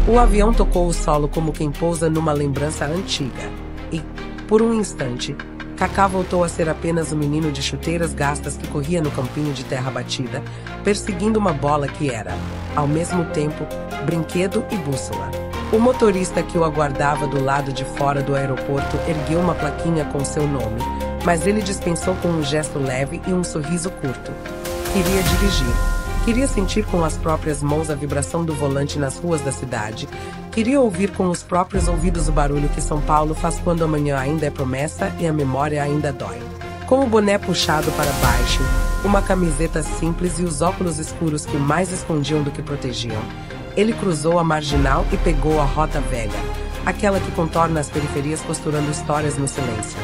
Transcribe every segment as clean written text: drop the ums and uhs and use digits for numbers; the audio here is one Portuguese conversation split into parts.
O avião tocou o solo como quem pousa numa lembrança antiga. E, por um instante, Kaká voltou a ser apenas o menino de chuteiras gastas que corria no campinho de terra batida, perseguindo uma bola que era, ao mesmo tempo, brinquedo e bússola. O motorista que o aguardava do lado de fora do aeroporto ergueu uma plaquinha com seu nome, mas ele dispensou com um gesto leve e um sorriso curto. Queria dirigir. Queria sentir com as próprias mãos a vibração do volante nas ruas da cidade. Queria ouvir com os próprios ouvidos o barulho que São Paulo faz quando amanhã ainda é promessa e a memória ainda dói. Com o boné puxado para baixo, uma camiseta simples e os óculos escuros que mais escondiam do que protegiam, ele cruzou a marginal e pegou a rota velha, aquela que contorna as periferias costurando histórias no silêncio.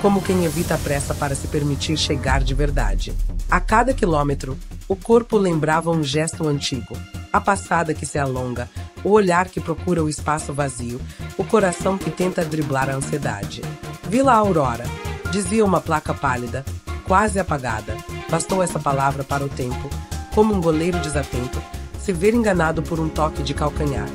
Como quem evita a pressa para se permitir chegar de verdade. A cada quilômetro, o corpo lembrava um gesto antigo, a passada que se alonga, o olhar que procura o espaço vazio, o coração que tenta driblar a ansiedade. Vila Aurora, dizia uma placa pálida, quase apagada. Bastou essa palavra para o tempo, como um goleiro desatento, se ver enganado por um toque de calcanhar.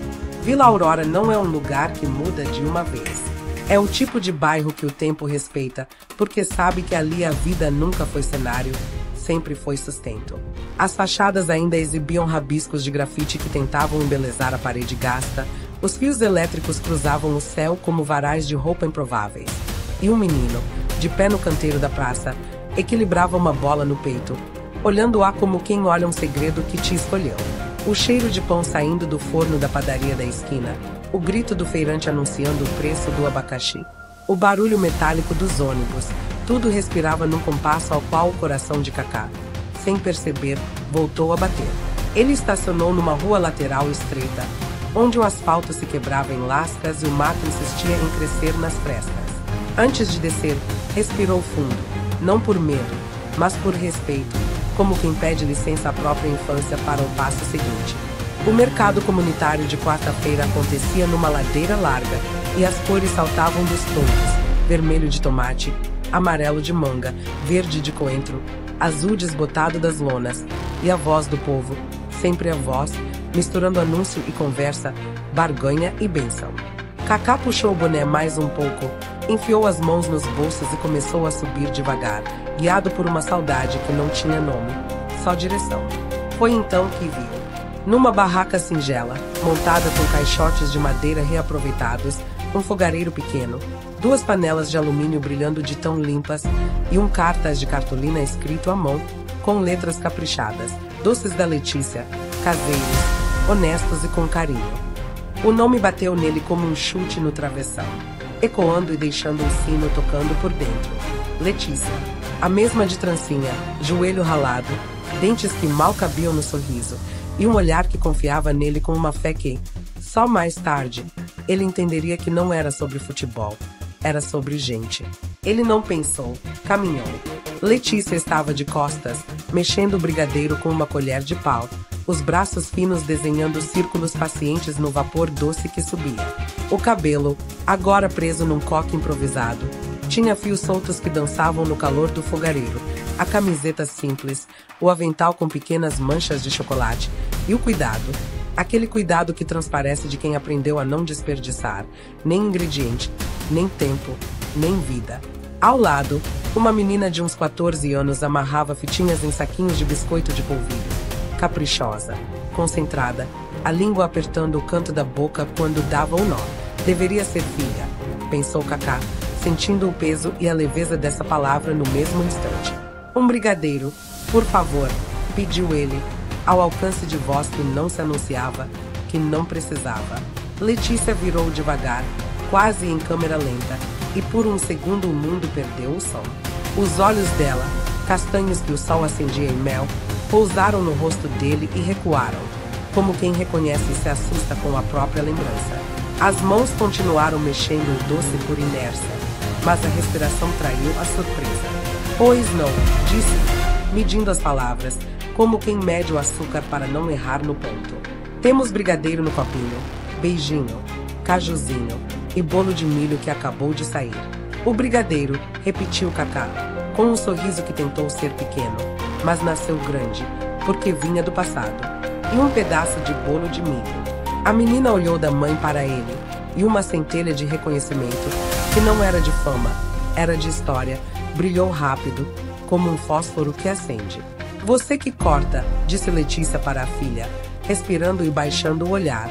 Vila Aurora não é um lugar que muda de uma vez. É o tipo de bairro que o tempo respeita, porque sabe que ali a vida nunca foi cenário, sempre foi sustento. As fachadas ainda exibiam rabiscos de grafite que tentavam embelezar a parede gasta, os fios elétricos cruzavam o céu como varais de roupa improváveis. E um menino, de pé no canteiro da praça, equilibrava uma bola no peito, olhando-a como quem olha um segredo que te escolheu. O cheiro de pão saindo do forno da padaria da esquina, o grito do feirante anunciando o preço do abacaxi, o barulho metálico dos ônibus, tudo respirava num compasso ao qual o coração de Kaká, sem perceber, voltou a bater. Ele estacionou numa rua lateral estreita, onde o asfalto se quebrava em lascas e o mato insistia em crescer nas frestas. Antes de descer, respirou fundo, não por medo, mas por respeito, como quem pede licença à própria infância para o passo seguinte. O mercado comunitário de quarta-feira acontecia numa ladeira larga, e as cores saltavam dos tons: vermelho de tomate, amarelo de manga, verde de coentro, azul desbotado das lonas, e a voz do povo, sempre a voz, misturando anúncio e conversa, barganha e bênção. Kaká puxou o boné mais um pouco, enfiou as mãos nos bolsos e começou a subir devagar, guiado por uma saudade que não tinha nome, só direção. Foi então que viu. Numa barraca singela, montada com caixotes de madeira reaproveitados, um fogareiro pequeno, 2 panelas de alumínio brilhando de tão limpas e um cartaz de cartolina escrito à mão, com letras caprichadas, doces da Letícia, caseiros, honestos e com carinho. O nome bateu nele como um chute no travessão, ecoando e deixando um sino tocando por dentro. Letícia, a mesma de trancinha, joelho ralado, dentes que mal cabiam no sorriso, e um olhar que confiava nele com uma fé que, só mais tarde, ele entenderia que não era sobre futebol, era sobre gente. Ele não pensou, caminhou. Letícia estava de costas, mexendo o brigadeiro com uma colher de pau, os braços finos desenhando círculos pacientes no vapor doce que subia. O cabelo, agora preso num coque improvisado, tinha fios soltos que dançavam no calor do fogareiro, a camiseta simples, o avental com pequenas manchas de chocolate, e o cuidado, aquele cuidado que transparece de quem aprendeu a não desperdiçar, nem ingrediente, nem tempo, nem vida. Ao lado, uma menina de uns 14 anos amarrava fitinhas em saquinhos de biscoito de polvilho, caprichosa, concentrada, a língua apertando o canto da boca quando dava o nó. Deveria ser filha, pensou Kaká, sentindo o peso e a leveza dessa palavra no mesmo instante. Um brigadeiro, por favor, pediu ele, ao alcance de voz que não se anunciava, que não precisava. Letícia virou devagar, quase em câmera lenta, e por um segundo o mundo perdeu o som. Os olhos dela, castanhos que o sol acendia em mel, pousaram no rosto dele e recuaram, como quem reconhece e se assusta com a própria lembrança. As mãos continuaram mexendo o doce por inércia, mas a respiração traiu a surpresa. Pois não, disse, medindo as palavras, como quem mede o açúcar para não errar no ponto. Temos brigadeiro no copinho, beijinho, cajuzinho e bolo de milho que acabou de sair. O brigadeiro, repetiu Kaká, com um sorriso que tentou ser pequeno, mas nasceu grande, porque vinha do passado. E um pedaço de bolo de milho. A menina olhou da mãe para ele, e uma centelha de reconhecimento, que não era de fama, era de história, brilhou rápido, como um fósforo que acende. Você que corta, disse Letícia para a filha, respirando e baixando o olhar,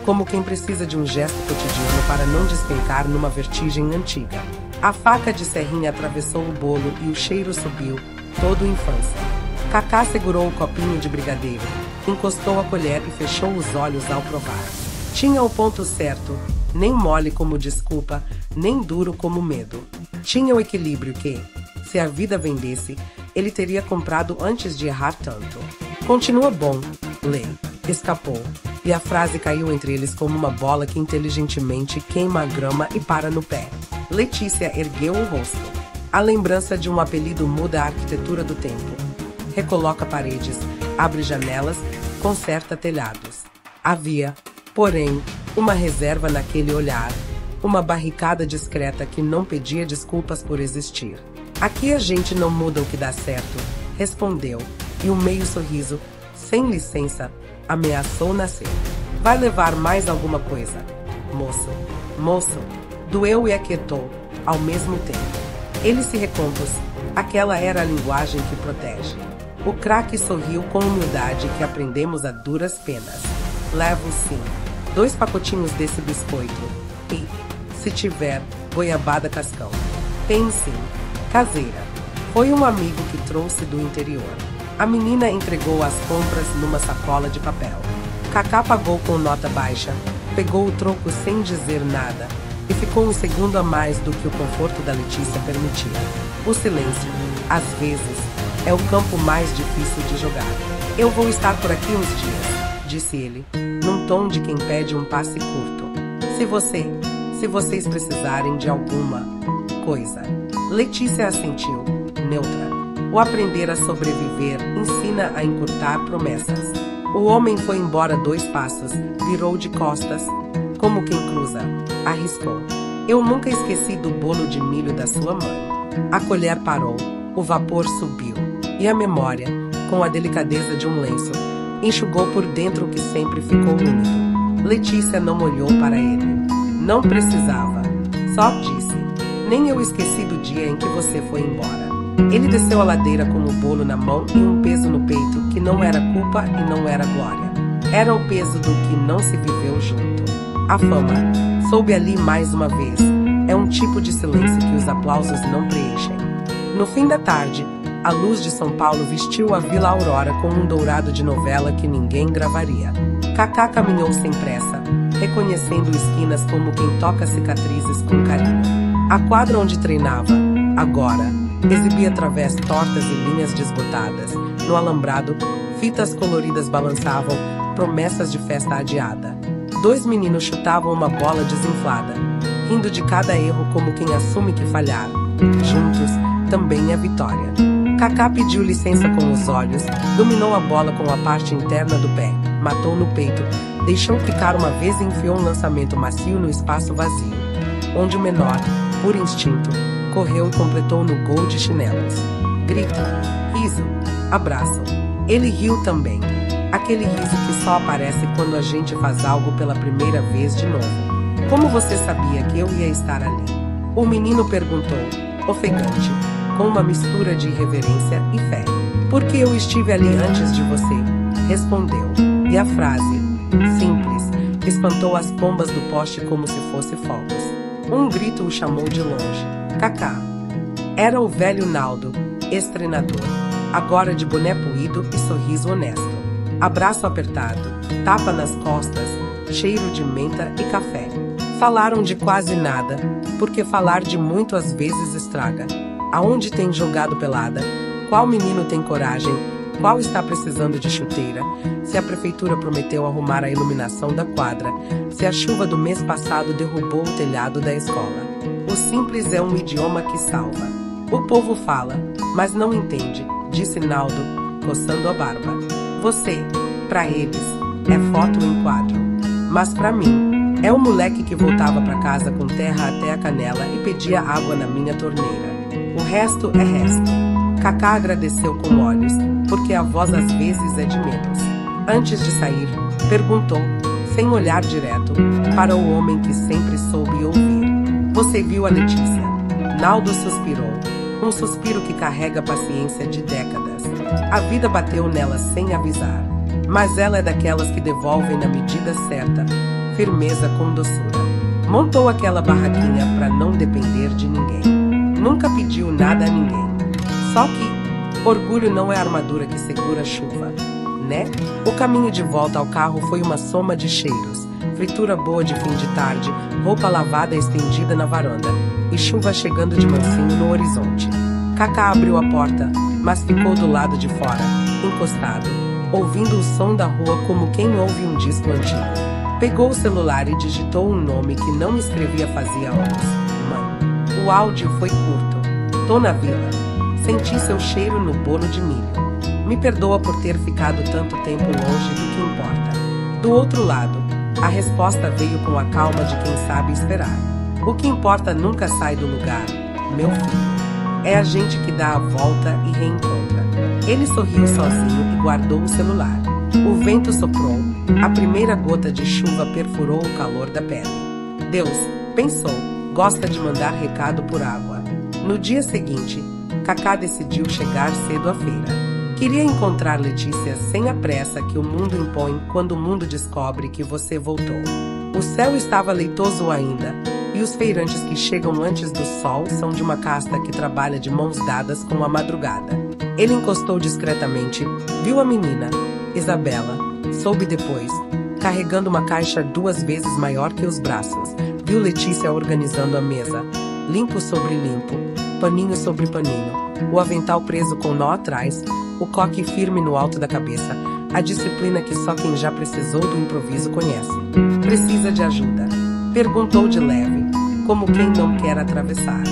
como quem precisa de um gesto cotidiano para não despencar numa vertigem antiga. A faca de serrinha atravessou o bolo e o cheiro subiu, todo infância. Cacá segurou o copinho de brigadeiro, encostou a colher e fechou os olhos ao provar. Tinha o ponto certo, nem mole como desculpa, nem duro como medo. Tinha o equilíbrio que, se a vida vendesse, ele teria comprado antes de errar tanto. Continua bom, Lê. Escapou, e a frase caiu entre eles como uma bola que inteligentemente queima a grama e para no pé. Letícia ergueu o rosto. A lembrança de um apelido muda a arquitetura do tempo. Recoloca paredes, abre janelas, conserta telhados. Havia, porém, uma reserva naquele olhar, uma barricada discreta que não pedia desculpas por existir. Aqui a gente não muda o que dá certo, respondeu, e um meio sorriso, sem licença, ameaçou nascer. Vai levar mais alguma coisa? Moço, doeu e aquietou, ao mesmo tempo. Ele se recompôs, aquela era a linguagem que protege. O craque sorriu com humildade que aprendemos a duras penas. Levo sim, 2 pacotinhos desse biscoito. E, se tiver, goiabada cascão. Tem sim, caseira. Foi um amigo que trouxe do interior. A menina entregou as compras numa sacola de papel. Cacá pagou com nota baixa, pegou o troco sem dizer nada e ficou um segundo a mais do que o conforto da Letícia permitia. O silêncio, às vezes, é o campo mais difícil de jogar. Eu vou estar por aqui uns dias, disse ele, num tom de quem pede um passe curto. Se vocês precisarem de alguma coisa. Letícia assentiu, neutra. O aprender a sobreviver ensina a encurtar promessas. O homem foi embora 2 passos, virou de costas, como quem cruza, arriscou. Eu nunca esqueci do bolo de milho da sua mãe. A colher parou, o vapor subiu, e a memória, com a delicadeza de um lenço, enxugou por dentro o que sempre ficou úmido. Letícia não olhou para ele. Não precisava. Só disse, nem eu esqueci do dia em que você foi embora. Ele desceu a ladeira com o bolo na mão e um peso no peito que não era culpa e não era glória. Era o peso do que não se viveu junto. A fama, soube ali mais uma vez, é um tipo de silêncio que os aplausos não preenchem. No fim da tarde, a luz de São Paulo vestiu a Vila Aurora com um dourado de novela que ninguém gravaria. Cacá caminhou sem pressa, reconhecendo esquinas como quem toca cicatrizes com carinho. A quadra onde treinava, agora, exibia através tortas e linhas desbotadas. No alambrado, fitas coloridas balançavam, promessas de festa adiada. 2 meninos chutavam uma bola desinflada, rindo de cada erro como quem assume que falhar. Juntos, também é vitória. Cacá pediu licença com os olhos, dominou a bola com a parte interna do pé, matou no peito, deixou quicar uma vez e enfiou um lançamento macio no espaço vazio, onde o menor, por instinto, correu e completou no gol de chinelos. Grito, riso, abraço. Ele riu também. Aquele riso que só aparece quando a gente faz algo pela primeira vez de novo. Como você sabia que eu ia estar ali? O menino perguntou, ofegante, com uma mistura de irreverência e fé. Porque eu estive ali antes de você, respondeu. E a frase, simples, espantou as pombas do poste como se fosse fogos. Um grito o chamou de longe. Cacá. Era o velho Naldo, ex-treinador, agora de boné puído e sorriso honesto. Abraço apertado, tapa nas costas, cheiro de menta e café. Falaram de quase nada, porque falar de muito às vezes estraga. Aonde tem jogado pelada? Qual menino tem coragem? Qual está precisando de chuteira? Se a prefeitura prometeu arrumar a iluminação da quadra? Se a chuva do mês passado derrubou o telhado da escola? O simples é um idioma que salva. O povo fala, mas não entende, disse Naldo, coçando a barba. Você, pra eles, é foto em quadro. Mas pra mim, é o moleque que voltava pra casa com terra até a canela e pedia água na minha torneira. O resto é resto. Cacá agradeceu com olhos, porque a voz às vezes é de menos. Antes de sair, perguntou, sem olhar direto para o homem que sempre soube ouvir. Você viu a Letícia? Naldo suspirou. Um suspiro que carrega a paciência de décadas. A vida bateu nela sem avisar. Mas ela é daquelas que devolvem na medida certa, firmeza com doçura. Montou aquela barraquinha para não depender de ninguém. Nunca pediu nada a ninguém. Só que orgulho não é a armadura que segura a chuva, né? O caminho de volta ao carro foi uma soma de cheiros. Fritura boa de fim de tarde, roupa lavada estendida na varanda e chuva chegando de mansinho no horizonte. Cacá abriu a porta, mas ficou do lado de fora, encostado, ouvindo o som da rua como quem ouve um disco antigo. Pegou o celular e digitou um nome que não escrevia fazia anos. Mãe. O áudio foi curto. Tô na vila. Senti seu cheiro no bolo de milho. Me perdoa por ter ficado tanto tempo longe do que importa. Do outro lado, a resposta veio com a calma de quem sabe esperar. O que importa nunca sai do lugar, meu filho. É a gente que dá a volta e reencontra. Ele sorriu sozinho e guardou o celular. O vento soprou. A primeira gota de chuva perfurou o calor da pele. Deus, pensou, gosta de mandar recado por água. No dia seguinte, Cacá decidiu chegar cedo à feira. Queria encontrar Letícia sem a pressa que o mundo impõe quando o mundo descobre que você voltou. O céu estava leitoso ainda, e os feirantes que chegam antes do sol são de uma casta que trabalha de mãos dadas com a madrugada. Ele encostou discretamente, viu a menina, Isabela, soube depois, carregando uma caixa 2 vezes maior que os braços. Viu Letícia organizando a mesa, limpo sobre limpo, paninho sobre paninho, o avental preso com nó atrás, o coque firme no alto da cabeça, a disciplina que só quem já precisou do improviso conhece. Precisa de ajuda? Perguntou de leve, como quem não quer atravessar.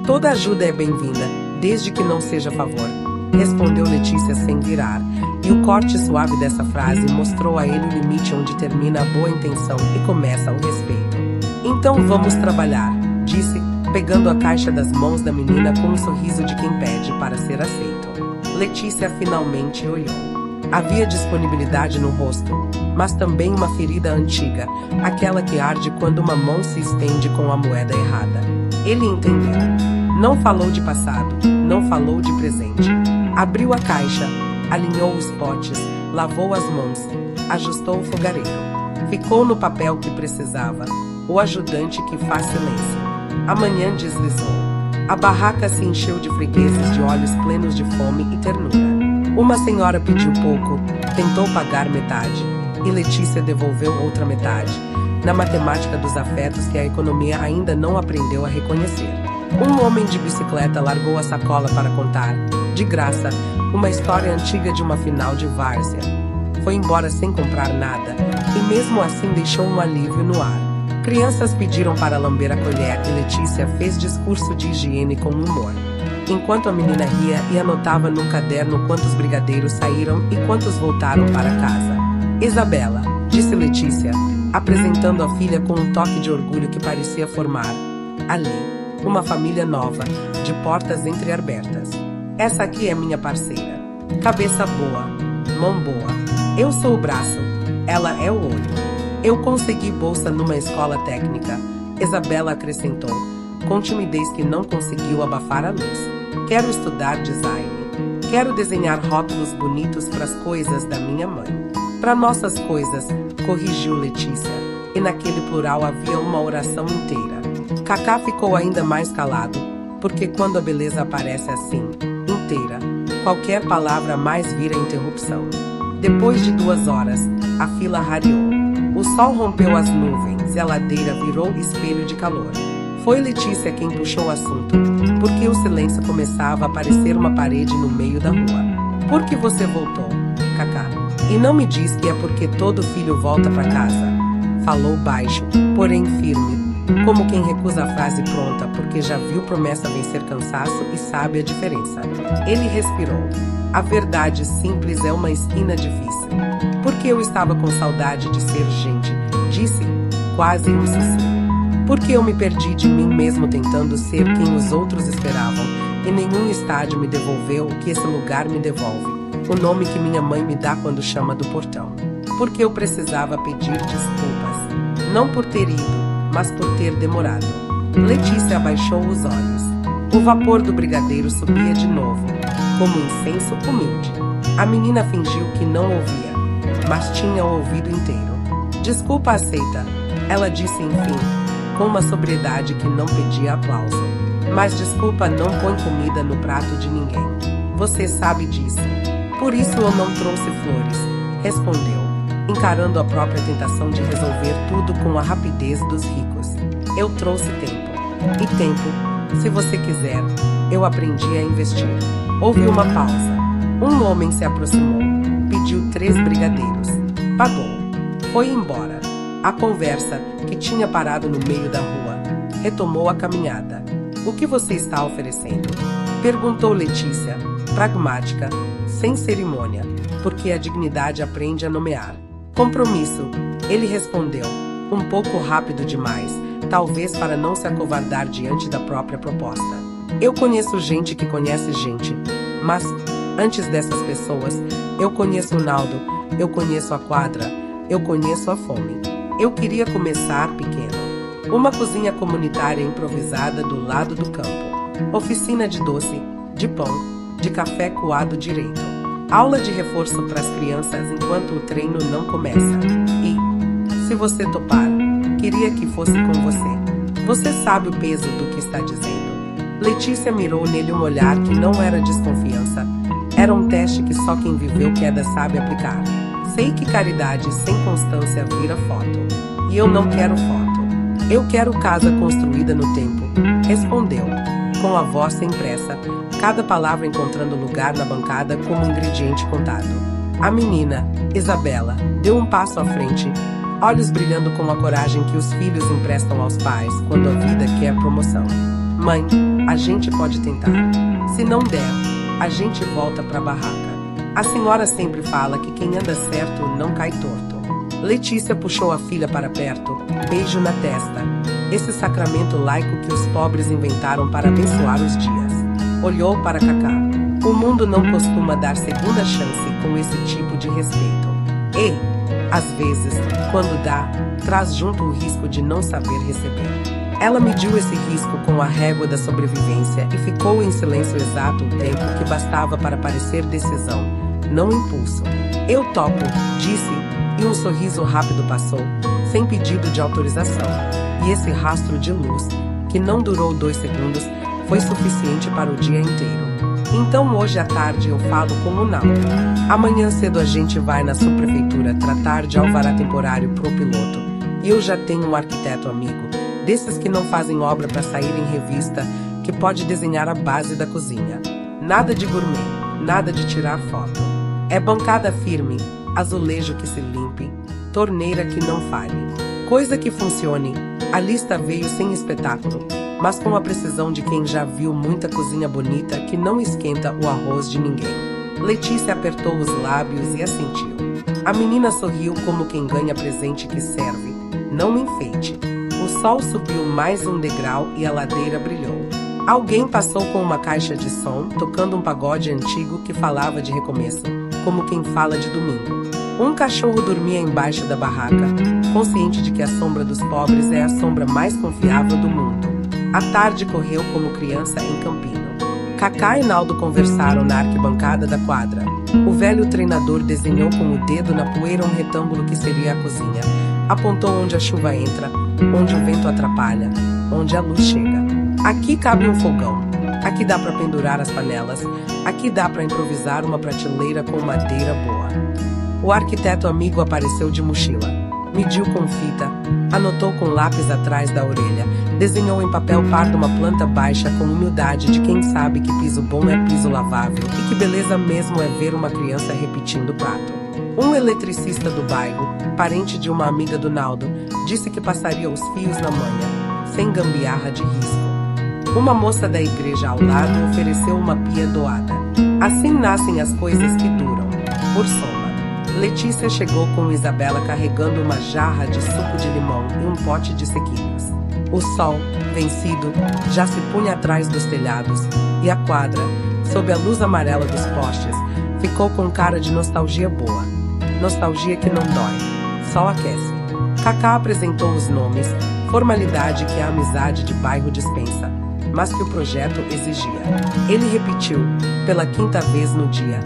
Toda ajuda é bem-vinda, desde que não seja favor, respondeu Letícia sem virar, e o corte suave dessa frase mostrou a ele o limite onde termina a boa intenção e começa o respeito. Então vamos trabalhar, disse, pegando a caixa das mãos da menina com um sorriso de quem pede para ser aceito. Letícia finalmente olhou. Havia disponibilidade no rosto, mas também uma ferida antiga, aquela que arde quando uma mão se estende com a moeda errada. Ele entendeu. Não falou de passado, não falou de presente. Abriu a caixa, alinhou os potes, lavou as mãos, ajustou o fogareiro. Ficou no papel que precisava, o ajudante que faz silêncio. Amanhã deslizou. A barraca se encheu de fregueses de olhos plenos de fome e ternura. Uma senhora pediu pouco, tentou pagar metade, e Letícia devolveu outra metade, na matemática dos afetos que a economia ainda não aprendeu a reconhecer. Um homem de bicicleta largou a sacola para contar, de graça, uma história antiga de uma final de várzea. Foi embora sem comprar nada, e mesmo assim deixou um alívio no ar. Crianças pediram para lamber a colher e Letícia fez discurso de higiene com humor. Enquanto a menina ria e anotava num caderno quantos brigadeiros saíram e quantos voltaram para casa. Isabela, disse Letícia, apresentando a filha com um toque de orgulho que parecia formar, ali, uma família nova, de portas entreabertas. Essa aqui é minha parceira. Cabeça boa, mão boa. Eu sou o braço, ela é o olho. Eu consegui bolsa numa escola técnica, Isabela acrescentou, com timidez que não conseguiu abafar a luz. Quero estudar design. Quero desenhar rótulos bonitos para as coisas da minha mãe. Para nossas coisas, corrigiu Letícia, e naquele plural havia uma oração inteira. Cacá ficou ainda mais calado, porque quando a beleza aparece assim, inteira, qualquer palavra mais vira interrupção. Depois de 2 horas, a fila rareou. O sol rompeu as nuvens e a ladeira virou espelho de calor. Foi Letícia quem puxou o assunto, porque o silêncio começava a parecer uma parede no meio da rua. Por que você voltou, Cacá? E não me diz que é porque todo filho volta para casa. Falou baixo, porém firme, como quem recusa a frase pronta porque já viu promessa vencer cansaço e sabe a diferença. Ele respirou. A verdade simples é uma esquina difícil. Porque eu estava com saudade de ser gente, disse, quase um sussurro. Porque eu me perdi de mim mesmo tentando ser quem os outros esperavam, e nenhum estádio me devolveu o que esse lugar me devolve, o nome que minha mãe me dá quando chama do portão. porque eu precisava pedir desculpas. Não por ter ido, mas por ter demorado. Letícia abaixou os olhos. O vapor do brigadeiro subia de novo, como um incenso humilde. A menina fingiu que não ouvia, mas tinha o ouvido inteiro. Desculpa aceita, ela disse enfim, com uma sobriedade que não pedia aplauso. Mas desculpa não põe comida no prato de ninguém. Você sabe disso. Por isso eu não trouxe flores, respondeu, encarando a própria tentação de resolver tudo com a rapidez dos ricos. Eu trouxe tempo. E tempo, se você quiser, eu aprendi a investir. Houve uma pausa. Um homem se aproximou, pediu 3 brigadeiros. Pagou. Foi embora. A conversa, que tinha parado no meio da rua, retomou a caminhada. O que você está oferecendo? Perguntou Letícia, pragmática, sem cerimônia, porque a dignidade aprende a nomear. Compromisso, ele respondeu, um pouco rápido demais, talvez para não se acovardar diante da própria proposta. Eu conheço gente que conhece gente, mas, antes dessas pessoas, eu conheço o Naldo, eu conheço a quadra, eu conheço a fome. Eu queria começar pequeno. Uma cozinha comunitária improvisada do lado do campo. Oficina de doce, de pão, de café coado direito. Aula de reforço para as crianças enquanto o treino não começa. E, se você topar, queria que fosse com você. Você sabe o peso do que está dizendo. Letícia mirou nele um olhar que não era desconfiança. Era um teste que só quem viveu queda sabe aplicar. Sei que caridade sem constância vira foto. E eu não quero foto. Eu quero casa construída no tempo, respondeu, com a voz sem pressa, cada palavra encontrando lugar na bancada como ingrediente contado. A menina, Isabela, deu um passo à frente, olhos brilhando com a coragem que os filhos emprestam aos pais quando a vida quer promoção. Mãe, a gente pode tentar. Se não der, a gente volta pra barraca. A senhora sempre fala que quem anda certo não cai torto. Letícia puxou a filha para perto, beijo na testa. Esse sacramento laico que os pobres inventaram para abençoar os dias. Olhou para Cacá. O mundo não costuma dar segunda chance com esse tipo de respeito. E, às vezes, quando dá, traz junto o risco de não saber receber. Ela mediu esse risco com a régua da sobrevivência e ficou em silêncio exato o tempo que bastava para parecer decisão, não impulso. Eu topo, disse, e um sorriso rápido passou, sem pedido de autorização. E esse rastro de luz, que não durou 2 segundos, foi suficiente para o dia inteiro. Então hoje à tarde eu falo com o Naldo. Amanhã cedo a gente vai na subprefeitura tratar de alvará temporário pro piloto. E eu já tenho um arquiteto amigo, desses que não fazem obra para sair em revista, que pode desenhar a base da cozinha. Nada de gourmet, nada de tirar foto. É bancada firme, azulejo que se limpe, torneira que não falhe. Coisa que funcione. A lista veio sem espetáculo, mas com a precisão de quem já viu muita cozinha bonita que não esquenta o arroz de ninguém. Letícia apertou os lábios e assentiu. A menina sorriu como quem ganha presente que serve, não enfeite. O sol subiu mais um degrau e a ladeira brilhou. Alguém passou com uma caixa de som, tocando um pagode antigo que falava de recomeço, como quem fala de domingo. Um cachorro dormia embaixo da barraca, consciente de que a sombra dos pobres é a sombra mais confiável do mundo. A tarde correu como criança em Campino. Cacá e Naldo conversaram na arquibancada da quadra. O velho treinador desenhou com o dedo na poeira um retângulo que seria a cozinha. Apontou onde a chuva entra, onde o vento atrapalha, onde a luz chega. Aqui cabe um fogão. Aqui dá para pendurar as panelas. Aqui dá para improvisar uma prateleira com madeira boa. O arquiteto amigo apareceu de mochila. Mediu com fita, anotou com lápis atrás da orelha, desenhou em papel pardo uma planta baixa com humildade de quem sabe que piso bom é piso lavável e que beleza mesmo é ver uma criança repetindo o prato. Um eletricista do bairro, parente de uma amiga do Naldo, disse que passaria os fios na manha, sem gambiarra de risco. Uma moça da igreja ao lado ofereceu uma pia doada. Assim nascem as coisas que duram, por soma. Letícia chegou com Isabela carregando uma jarra de suco de limão e um pote de sequilhos. O sol, vencido, já se punha atrás dos telhados, e a quadra, sob a luz amarela dos postes, ficou com cara de nostalgia boa. Nostalgia que não dói, só aquece. Cacá apresentou os nomes, formalidade que a amizade de bairro dispensa, mas que o projeto exigia. Ele repetiu, pela 5ª vez no dia,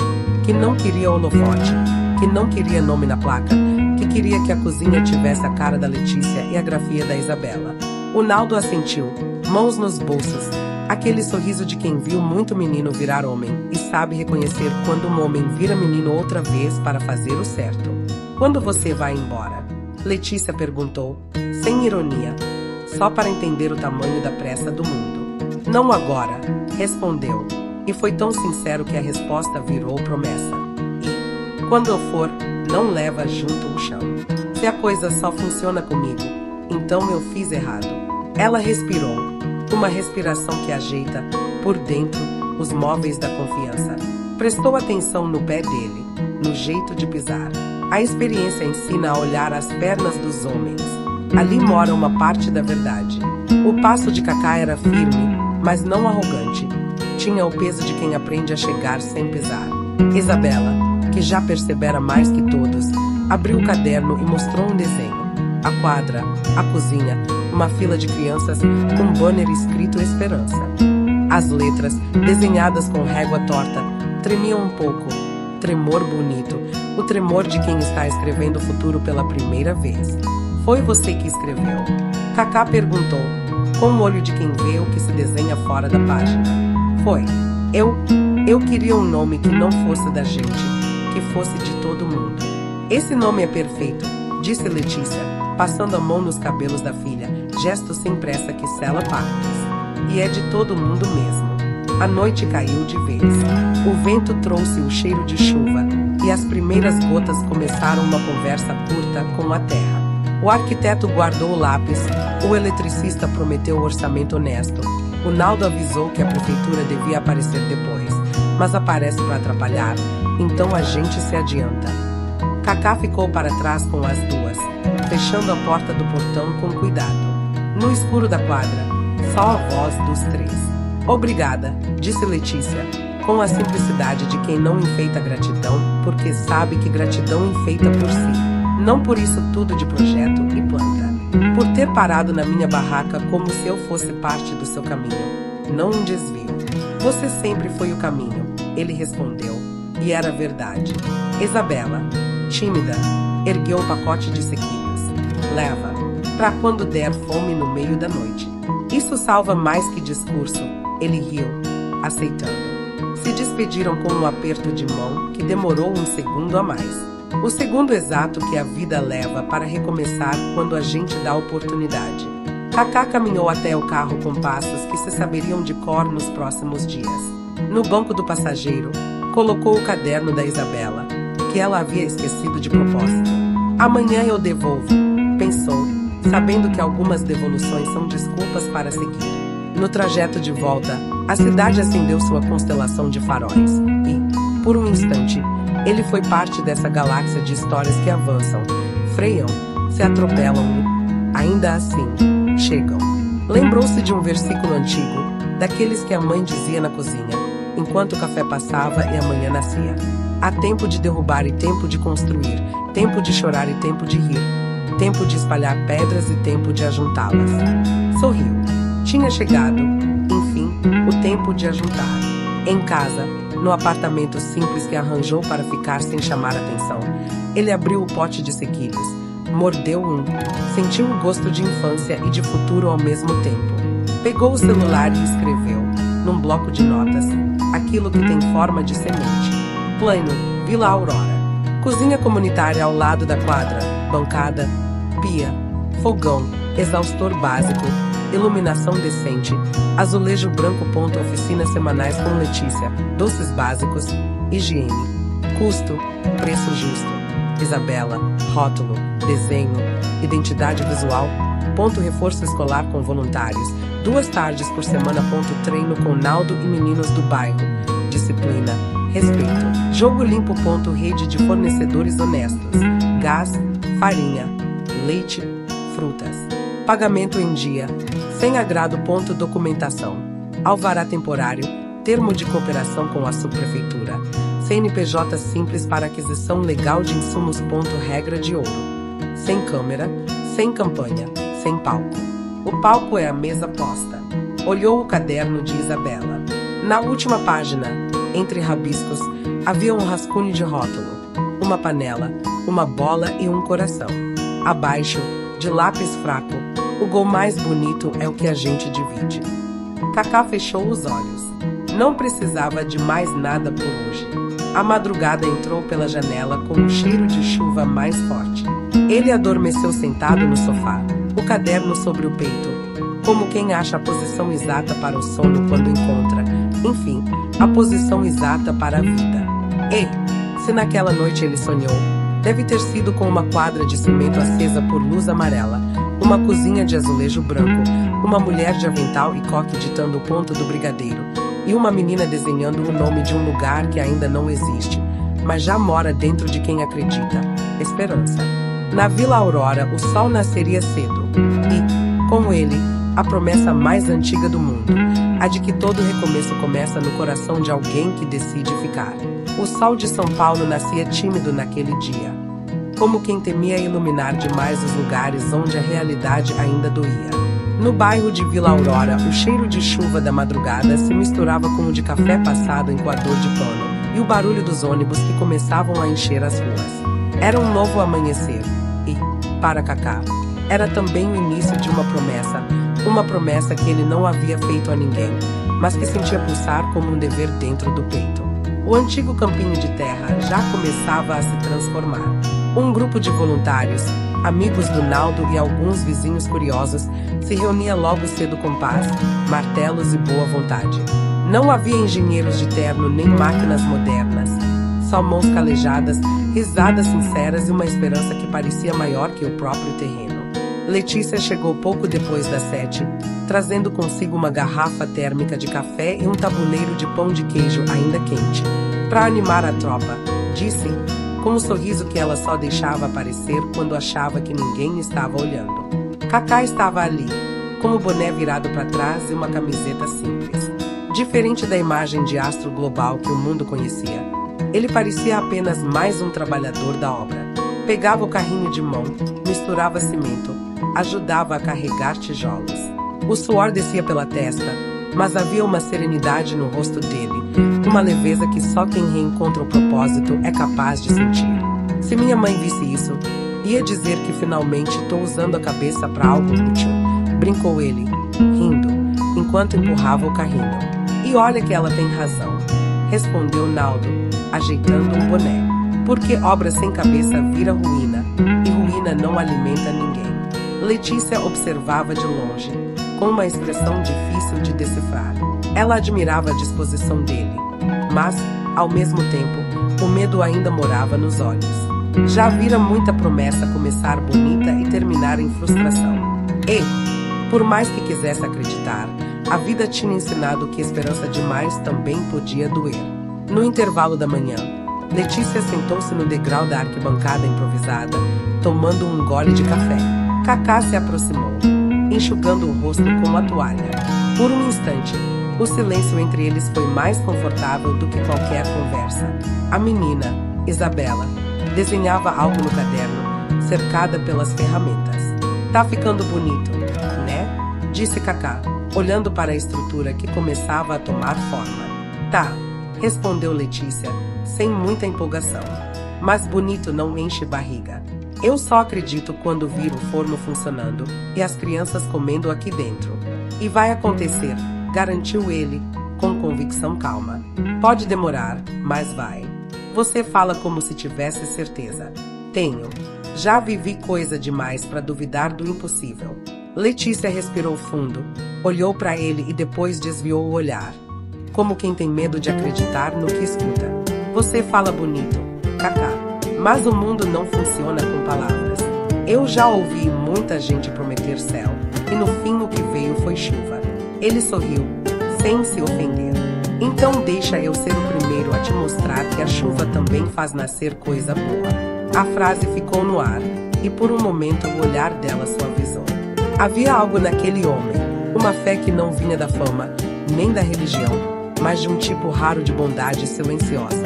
que não queria holofote, que não queria nome na placa, que queria que a cozinha tivesse a cara da Letícia e a grafia da Isabela. O Naldo assentiu, mãos nos bolsos, aquele sorriso de quem viu muito menino virar homem e sabe reconhecer quando um homem vira menino outra vez para fazer o certo. Quando você vai embora? Letícia perguntou, sem ironia, só para entender o tamanho da pressa do mundo. Não agora, respondeu, e foi tão sincero que a resposta virou promessa. E, quando eu for, não leva junto o chão. Se a coisa só funciona comigo, então eu fiz errado. Ela respirou, uma respiração que ajeita, por dentro, os móveis da confiança. Prestou atenção no pé dele, no jeito de pisar. A experiência ensina a olhar as pernas dos homens. Ali mora uma parte da verdade. O passo de Cacá era firme, mas não arrogante. Tinha o peso de quem aprende a chegar sem pisar. Isabela, que já percebera mais que todos, abriu o caderno e mostrou um desenho. A quadra, a cozinha, uma fila de crianças com um banner escrito Esperança. As letras, desenhadas com régua torta, tremiam um pouco. Tremor bonito, o tremor de quem está escrevendo o futuro pela primeira vez. Foi você que escreveu? Cacá perguntou, com o olho de quem vê o que se desenha fora da página. Foi. Eu queria um nome que não fosse da gente, que fosse de todo mundo. Esse nome é perfeito, disse Letícia, passando a mão nos cabelos da filha, gesto sem pressa que sela pactos. E é de todo mundo mesmo. A noite caiu de vez. O vento trouxe o cheiro de chuva, e as primeiras gotas começaram uma conversa curta com a terra. O arquiteto guardou o lápis, o eletricista prometeu orçamento honesto. O Naldo avisou que a prefeitura devia aparecer depois, mas aparece para atrapalhar, então a gente se adianta. Cacá ficou para trás com as duas, fechando a porta do portão com cuidado. No escuro da quadra, só a voz dos três. Obrigada, disse Letícia, com a simplicidade de quem não enfeita gratidão, porque sabe que gratidão enfeita por si. Não por isso tudo de projeto e planta. Por ter parado na minha barraca como se eu fosse parte do seu caminho, não um desvio. Você sempre foi o caminho, ele respondeu, e era verdade. Isabela, tímida, ergueu o pacote de sequilhos. Leva, pra quando der fome no meio da noite. Isso salva mais que discurso, ele riu, aceitando. Se despediram com um aperto de mão que demorou um segundo a mais. O segundo exato que a vida leva para recomeçar quando a gente dá oportunidade. Cacá caminhou até o carro com passos que se saberiam de cor nos próximos dias. No banco do passageiro, colocou o caderno da Isabela, que ela havia esquecido de propósito. Amanhã eu devolvo, pensou, sabendo que algumas devoluções são desculpas para seguir. No trajeto de volta, a cidade acendeu sua constelação de faróis e, por um instante, ele foi parte dessa galáxia de histórias que avançam, freiam, se atropelam e, ainda assim, chegam. Lembrou-se de um versículo antigo, daqueles que a mãe dizia na cozinha, enquanto o café passava e a manhã nascia. Há tempo de derrubar e tempo de construir, tempo de chorar e tempo de rir, tempo de espalhar pedras e tempo de ajuntá-las. Sorriu. Tinha chegado, enfim, o tempo de ajuntar. Em casa, no apartamento simples que arranjou para ficar sem chamar atenção, ele abriu o pote de sequilhos, mordeu um, sentiu o gosto de infância e de futuro ao mesmo tempo. Pegou o celular e escreveu, num bloco de notas, aquilo que tem forma de semente. Plano, Vila Aurora. Cozinha comunitária ao lado da quadra, bancada, pia, fogão, exaustor básico, iluminação decente, azulejo branco. Oficinas semanais com Letícia, doces básicos, higiene, custo, preço justo, Isabela, rótulo, desenho, identidade visual, reforço escolar com voluntários, 2 tardes por semana. Treino com Naldo e meninos do bairro, disciplina, respeito, jogo limpo. Rede de fornecedores honestos, gás, farinha, leite, frutas, pagamento em dia, sem agrado. Documentação, alvará temporário, termo de cooperação com a subprefeitura, CNPJ simples para aquisição legal de insumos. Regra de ouro. Sem câmera, sem campanha, sem palco. O palco é a mesa posta. Olhou o caderno de Isabela. Na última página, entre rabiscos, havia um rascunho de rótulo, uma panela, uma bola e um coração. Abaixo, de lápis fraco, o gol mais bonito é o que a gente divide. Cacá fechou os olhos. Não precisava de mais nada por hoje. A madrugada entrou pela janela com um cheiro de chuva mais forte. Ele adormeceu sentado no sofá, o caderno sobre o peito, como quem acha a posição exata para o sono quando encontra, enfim, a posição exata para a vida. E, se naquela noite ele sonhou, deve ter sido com uma quadra de cimento acesa por luz amarela, uma cozinha de azulejo branco, uma mulher de avental e coque ditando o ponto do brigadeiro, e uma menina desenhando o nome de um lugar que ainda não existe, mas já mora dentro de quem acredita: esperança. Na Vila Aurora, o sol nasceria cedo, e, com ele, a promessa mais antiga do mundo, a de que todo recomeço começa no coração de alguém que decide ficar. O sol de São Paulo nascia tímido naquele dia, como quem temia iluminar demais os lugares onde a realidade ainda doía. No bairro de Vila Aurora, o cheiro de chuva da madrugada se misturava com o de café passado em coador de pano e o barulho dos ônibus que começavam a encher as ruas. Era um novo amanhecer e, para Cacá, era também o início de uma promessa que ele não havia feito a ninguém, mas que sentia pulsar como um dever dentro do peito. O antigo campinho de terra já começava a se transformar. Um grupo de voluntários, amigos do Naldo e alguns vizinhos curiosos, se reunia logo cedo com paz, martelos e boa vontade. Não havia engenheiros de terno nem máquinas modernas, só mãos calejadas, risadas sinceras e uma esperança que parecia maior que o próprio terreno. Letícia chegou pouco depois das 7, trazendo consigo uma garrafa térmica de café e um tabuleiro de pão de queijo ainda quente. Para animar a tropa, disse, com um sorriso que ela só deixava aparecer quando achava que ninguém estava olhando. Cacá estava ali, com o boné virado para trás e uma camiseta simples. Diferente da imagem de astro global que o mundo conhecia, ele parecia apenas mais um trabalhador da obra. Pegava o carrinho de mão, misturava cimento, ajudava a carregar tijolos. O suor descia pela testa, mas havia uma serenidade no rosto dele, uma leveza que só quem reencontra o propósito é capaz de sentir. Se minha mãe visse isso, ia dizer que finalmente estou usando a cabeça para algo útil, brincou ele, rindo, enquanto empurrava o carrinho. E olha que ela tem razão, respondeu Naldo, ajeitando um boné. Porque obra sem cabeça vira ruína, e ruína não alimenta ninguém. Letícia observava de longe, com uma expressão difícil de decifrar. Ela admirava a disposição dele, mas, ao mesmo tempo, o medo ainda morava nos olhos. Já vira muita promessa começar bonita e terminar em frustração. E, por mais que quisesse acreditar, a vida tinha ensinado que esperança demais também podia doer. No intervalo da manhã, Letícia sentou-se no degrau da arquibancada improvisada, tomando um gole de café. Cacá se aproximou, enxugando o rosto com a toalha. Por um instante, o silêncio entre eles foi mais confortável do que qualquer conversa. A menina, Isabela, desenhava algo no caderno, cercada pelas ferramentas. Tá ficando bonito, né? Disse Cacá, olhando para a estrutura que começava a tomar forma. Tá, respondeu Letícia, sem muita empolgação. Mas bonito não enche barriga. Eu só acredito quando vir o forno funcionando e as crianças comendo aqui dentro. E vai acontecer, garantiu ele, com convicção calma. Pode demorar, mas vai. Você fala como se tivesse certeza. Tenho. Já vivi coisa demais para duvidar do impossível. Letícia respirou fundo, olhou para ele e depois desviou o olhar, como quem tem medo de acreditar no que escuta. Você fala bonito, Cacá, mas o mundo não funciona com palavras. Eu já ouvi muita gente prometer céu, e no fim o que veio foi chuva. Ele sorriu, sem se ofender. Então deixa eu ser o primeiro a te mostrar que a chuva também faz nascer coisa boa. A frase ficou no ar, e por um momento o olhar dela suavizou. Havia algo naquele homem, uma fé que não vinha da fama, nem da religião, mas de um tipo raro de bondade silenciosa.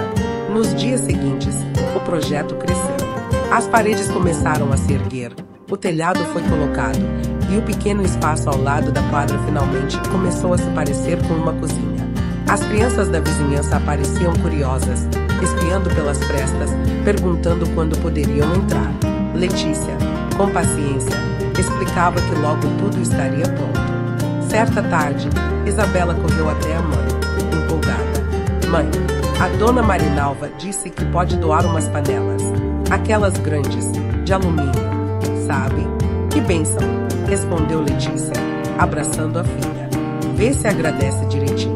Nos dias seguintes, o projeto cresceu. As paredes começaram a se erguer, o telhado foi colocado e o pequeno espaço ao lado da quadra finalmente começou a se parecer com uma cozinha. As crianças da vizinhança apareciam curiosas, espiando pelas frestas, perguntando quando poderiam entrar. Letícia, com paciência, explicava que logo tudo estaria pronto. Certa tarde, Isabela correu até a mãe, empolgada. Mãe, a dona Marinalva disse que pode doar umas panelas. Aquelas grandes, de alumínio, sabe? Que bênção, respondeu Letícia, abraçando a filha. Vê se agradece direitinho.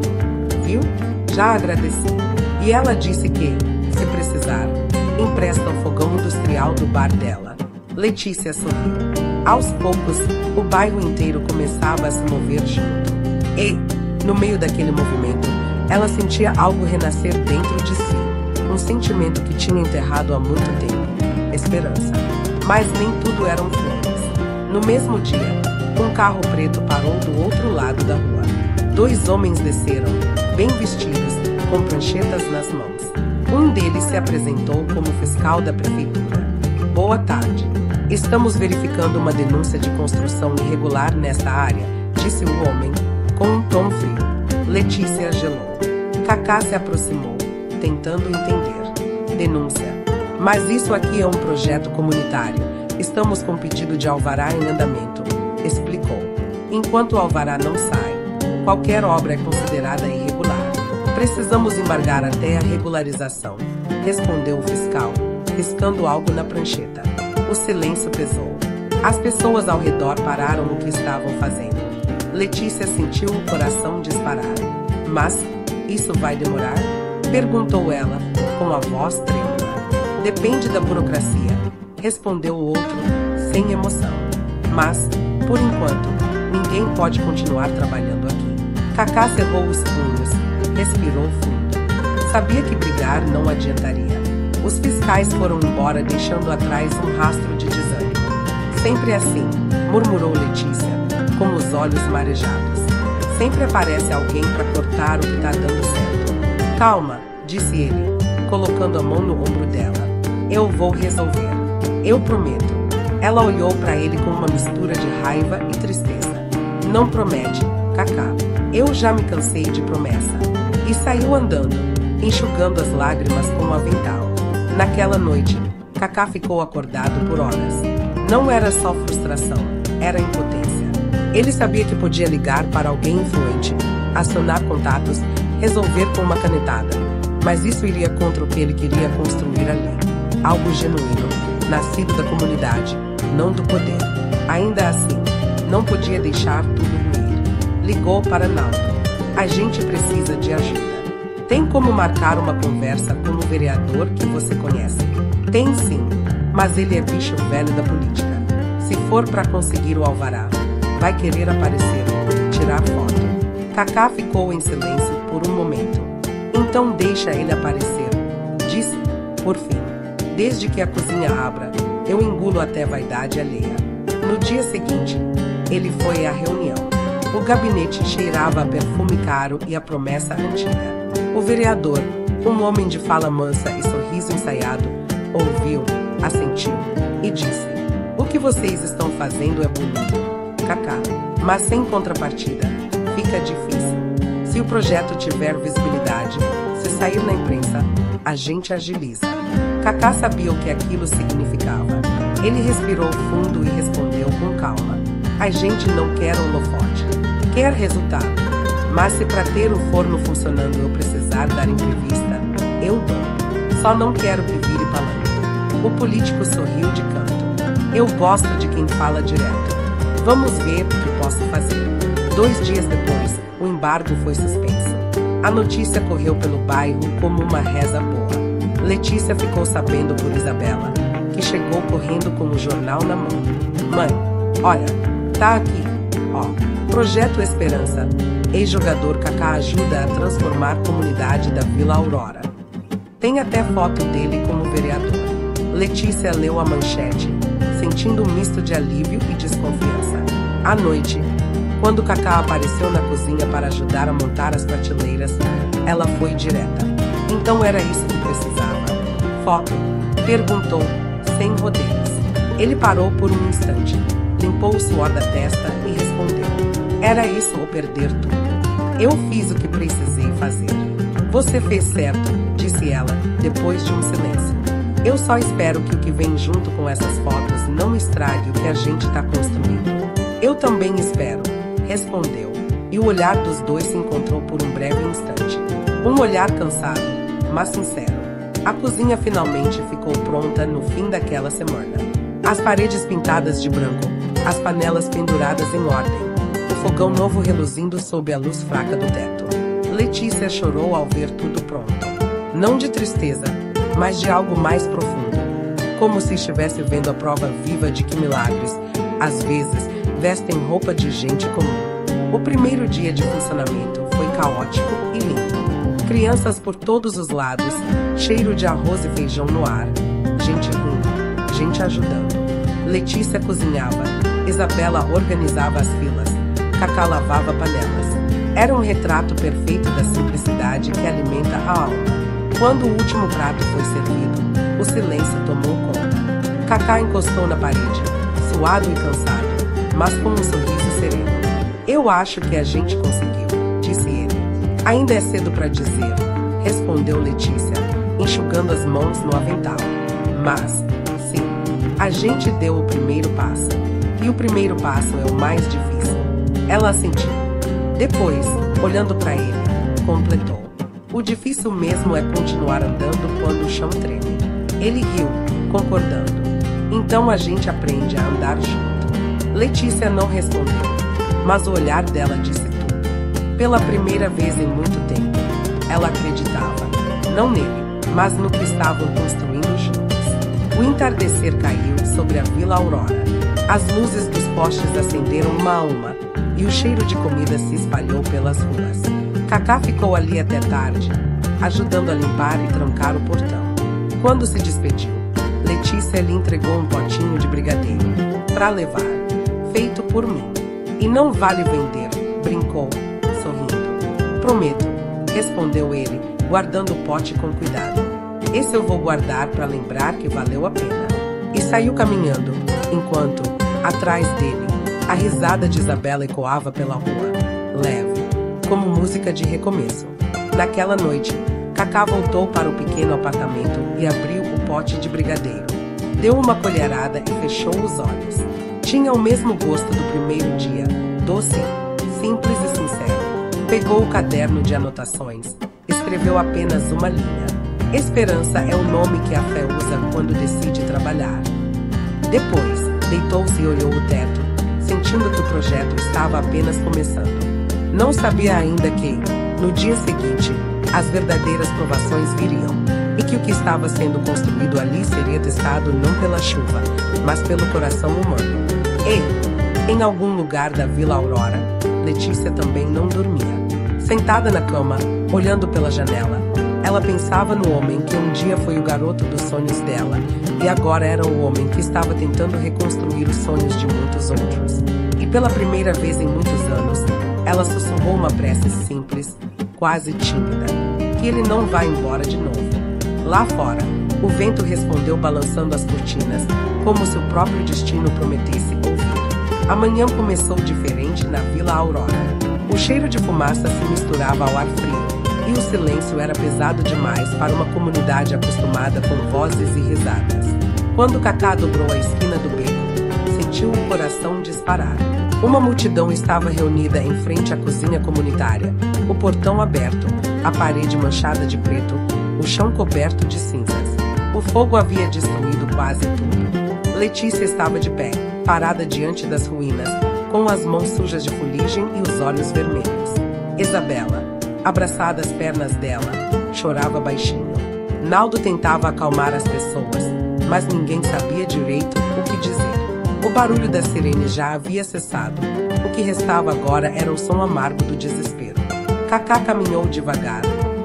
Viu? Já agradeci. E ela disse que, se precisar, empresta o fogão industrial do bar dela. Letícia sorriu. Aos poucos, o bairro inteiro começava a se mover junto. E, no meio daquele movimento, ela sentia algo renascer dentro de si. Um sentimento que tinha enterrado há muito tempo. Esperança. Mas nem tudo eram flores. No mesmo dia, um carro preto parou do outro lado da rua. 2 homens desceram, bem vestidos, com pranchetas nas mãos. Um deles se apresentou como fiscal da prefeitura. Boa tarde. Estamos verificando uma denúncia de construção irregular nesta área, disse o homem, com um tom frio. Letícia gelou. Cacá se aproximou, tentando entender. Denúncia. Mas isso aqui é um projeto comunitário. Estamos com pedido de alvará em andamento, explicou. Enquanto o alvará não sai, qualquer obra é considerada irregular. Precisamos embargar até a regularização, respondeu o fiscal, riscando algo na prancheta. O silêncio pesou. As pessoas ao redor pararam o que estavam fazendo. Letícia sentiu o coração disparar. Mas, isso vai demorar? Perguntou ela, com a voz trêmula. Depende da burocracia, respondeu o outro, sem emoção. Mas, por enquanto, ninguém pode continuar trabalhando aqui. Cacá cerrou os punhos, respirou fundo. Sabia que brigar não adiantaria. Os fiscais foram embora, deixando atrás um rastro de desânimo. Sempre assim, murmurou Letícia, com os olhos marejados. Sempre aparece alguém para cortar o que tá dando certo. Calma, disse ele, colocando a mão no ombro dela. Eu vou resolver. Eu prometo. Ela olhou para ele com uma mistura de raiva e tristeza. Não promete, Cacá. Eu já me cansei de promessa. E saiu andando, enxugando as lágrimas com o avental. Naquela noite, Cacá ficou acordado por horas. Não era só frustração, era impotência. Ele sabia que podia ligar para alguém influente, acionar contatos, resolver com uma canetada. Mas isso iria contra o que ele queria construir ali. Algo genuíno, nascido da comunidade, não do poder. Ainda assim, não podia deixar tudo ruir. Ligou para Naldo. A gente precisa de ajuda. Tem como marcar uma conversa com o vereador que você conhece? Tem sim, mas ele é bicho velho da política. Se for para conseguir o alvará, vai querer aparecer, tirar foto. Cacá ficou em silêncio por um momento. Então deixa ele aparecer, disse, por fim. Desde que a cozinha abra, eu engulo até vaidade alheia. No dia seguinte, ele foi à reunião. O gabinete cheirava a perfume caro e a promessa antiga. O vereador, um homem de fala mansa e sorriso ensaiado, ouviu, assentiu e disse: o que vocês estão fazendo é bonito, Cacá, mas sem contrapartida, fica difícil. Se o projeto tiver visibilidade, se sair na imprensa, a gente agiliza. Cacá sabia o que aquilo significava. Ele respirou fundo e respondeu com calma. A gente não quer holofote, quer resultado. Mas se para ter o forno funcionando eu precisar dar entrevista, eu dou. Só não quero que vire palanque. O político sorriu de canto. Eu gosto de quem fala direto. Vamos ver o que posso fazer. 2 dias depois, o embargo foi suspenso. A notícia correu pelo bairro como uma reza boa. Letícia ficou sabendo por Isabela, que chegou correndo com o jornal na mão. Mãe, olha, tá aqui, ó, Projeto Esperança. Ex-jogador Cacá ajuda a transformar a comunidade da Vila Aurora. Tem até foto dele como vereador. Letícia leu a manchete, sentindo um misto de alívio e desconfiança. À noite, quando Cacá apareceu na cozinha para ajudar a montar as prateleiras, ela foi direta. Então era isso que precisava. Foto? Perguntou, sem rodeios. Ele parou por um instante, limpou o suor da testa e respondeu. Era isso ou perder tudo? Eu fiz o que precisei fazer. Você fez certo, disse ela, depois de um silêncio. Eu só espero que o que vem junto com essas fotos não estrague o que a gente está construindo. Eu também espero, respondeu, e o olhar dos dois se encontrou por um breve instante. Um olhar cansado, mas sincero. A cozinha finalmente ficou pronta no fim daquela semana. As paredes pintadas de branco, as panelas penduradas em ordem, o fogão novo reluzindo sob a luz fraca do teto. Letícia chorou ao ver tudo pronto. Não de tristeza, mas de algo mais profundo. Como se estivesse vendo a prova viva de que milagres, às vezes, vestem roupa de gente comum. O primeiro dia de funcionamento foi caótico e limpo. Crianças por todos os lados, cheiro de arroz e feijão no ar. Gente rindo, gente ajudando. Letícia cozinhava, Isabela organizava as filas, Cacá lavava panelas. Era um retrato perfeito da simplicidade que alimenta a alma. Quando o último prato foi servido, o silêncio tomou conta. Cacá encostou na parede, suado e cansado, mas com um sorriso sereno. Eu acho que a gente conseguiu, disse ele. Ainda é cedo para dizer, respondeu Letícia, enxugando as mãos no avental. Mas, sim, a gente deu o primeiro passo. E o primeiro passo é o mais difícil. Ela assentiu. Depois, olhando para ele, completou. O difícil mesmo é continuar andando quando o chão treme. Ele riu, concordando. Então a gente aprende a andar junto. Letícia não respondeu, mas o olhar dela disse tudo. Pela primeira vez em muito tempo, ela acreditava, não nele, mas no que estavam construindo juntos. O entardecer caiu sobre a Vila Aurora. As luzes dos postes acenderam uma a uma, e o cheiro de comida se espalhou pelas ruas. Cacá ficou ali até tarde, ajudando a limpar e trancar o portão. Quando se despediu, Letícia lhe entregou um potinho de brigadeiro, para levar, feito por mim. E não vale vender, brincou, sorrindo. Prometo, respondeu ele, guardando o pote com cuidado. Esse eu vou guardar para lembrar que valeu a pena. E saiu caminhando, enquanto, atrás dele, a risada de Isabela ecoava pela rua, leve, como música de recomeço. Naquela noite, Cacá voltou para o pequeno apartamento e abriu o pote de brigadeiro. Deu uma colherada e fechou os olhos. Tinha o mesmo gosto do primeiro dia, doce, simples e sincero. Pegou o caderno de anotações, escreveu apenas uma linha. Esperança é o nome que a fé usa quando decide trabalhar. Depois, deitou-se e olhou o teto, sentindo que o projeto estava apenas começando. Não sabia ainda que, no dia seguinte, as verdadeiras provações viriam, e que o que estava sendo construído ali seria testado não pela chuva, mas pelo coração humano. E, em algum lugar da Vila Aurora, Letícia também não dormia. Sentada na cama, olhando pela janela, ela pensava no homem que um dia foi o garoto dos sonhos dela, e agora era o homem que estava tentando reconstruir os sonhos de muitos outros. E pela primeira vez em muitos anos, ela sussurrou uma prece simples, quase tímida, que ele não vai embora de novo. Lá fora, o vento respondeu balançando as cortinas, como se o próprio destino prometesse ouvir. A manhã começou diferente na Vila Aurora. O cheiro de fumaça se misturava ao ar frio, e o silêncio era pesado demais para uma comunidade acostumada com vozes e risadas. Quando Cacá dobrou a esquina do beco, sentiu o coração disparar. Uma multidão estava reunida em frente à cozinha comunitária, o portão aberto, a parede manchada de preto, o chão coberto de cinzas. O fogo havia destruído quase tudo. Letícia estava de pé, parada diante das ruínas, com as mãos sujas de fuligem e os olhos vermelhos. Isabela, abraçada às pernas dela, chorava baixinho. Naldo tentava acalmar as pessoas, mas ninguém sabia direito o que dizer. O barulho da sirene já havia cessado. O que restava agora era o som amargo do desespero. Cacá caminhou devagar,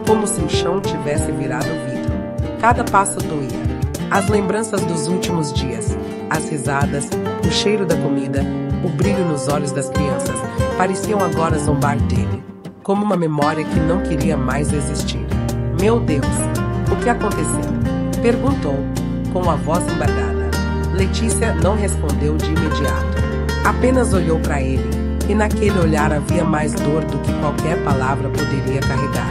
como se o chão tivesse virado vidro. Cada passo doía. As lembranças dos últimos dias, as risadas, o cheiro da comida, o brilho nos olhos das crianças, pareciam agora zombar dele, como uma memória que não queria mais existir. Meu Deus! O que aconteceu? Perguntou, com a voz embargada. Letícia não respondeu de imediato. Apenas olhou para ele, e naquele olhar havia mais dor do que qualquer palavra poderia carregar.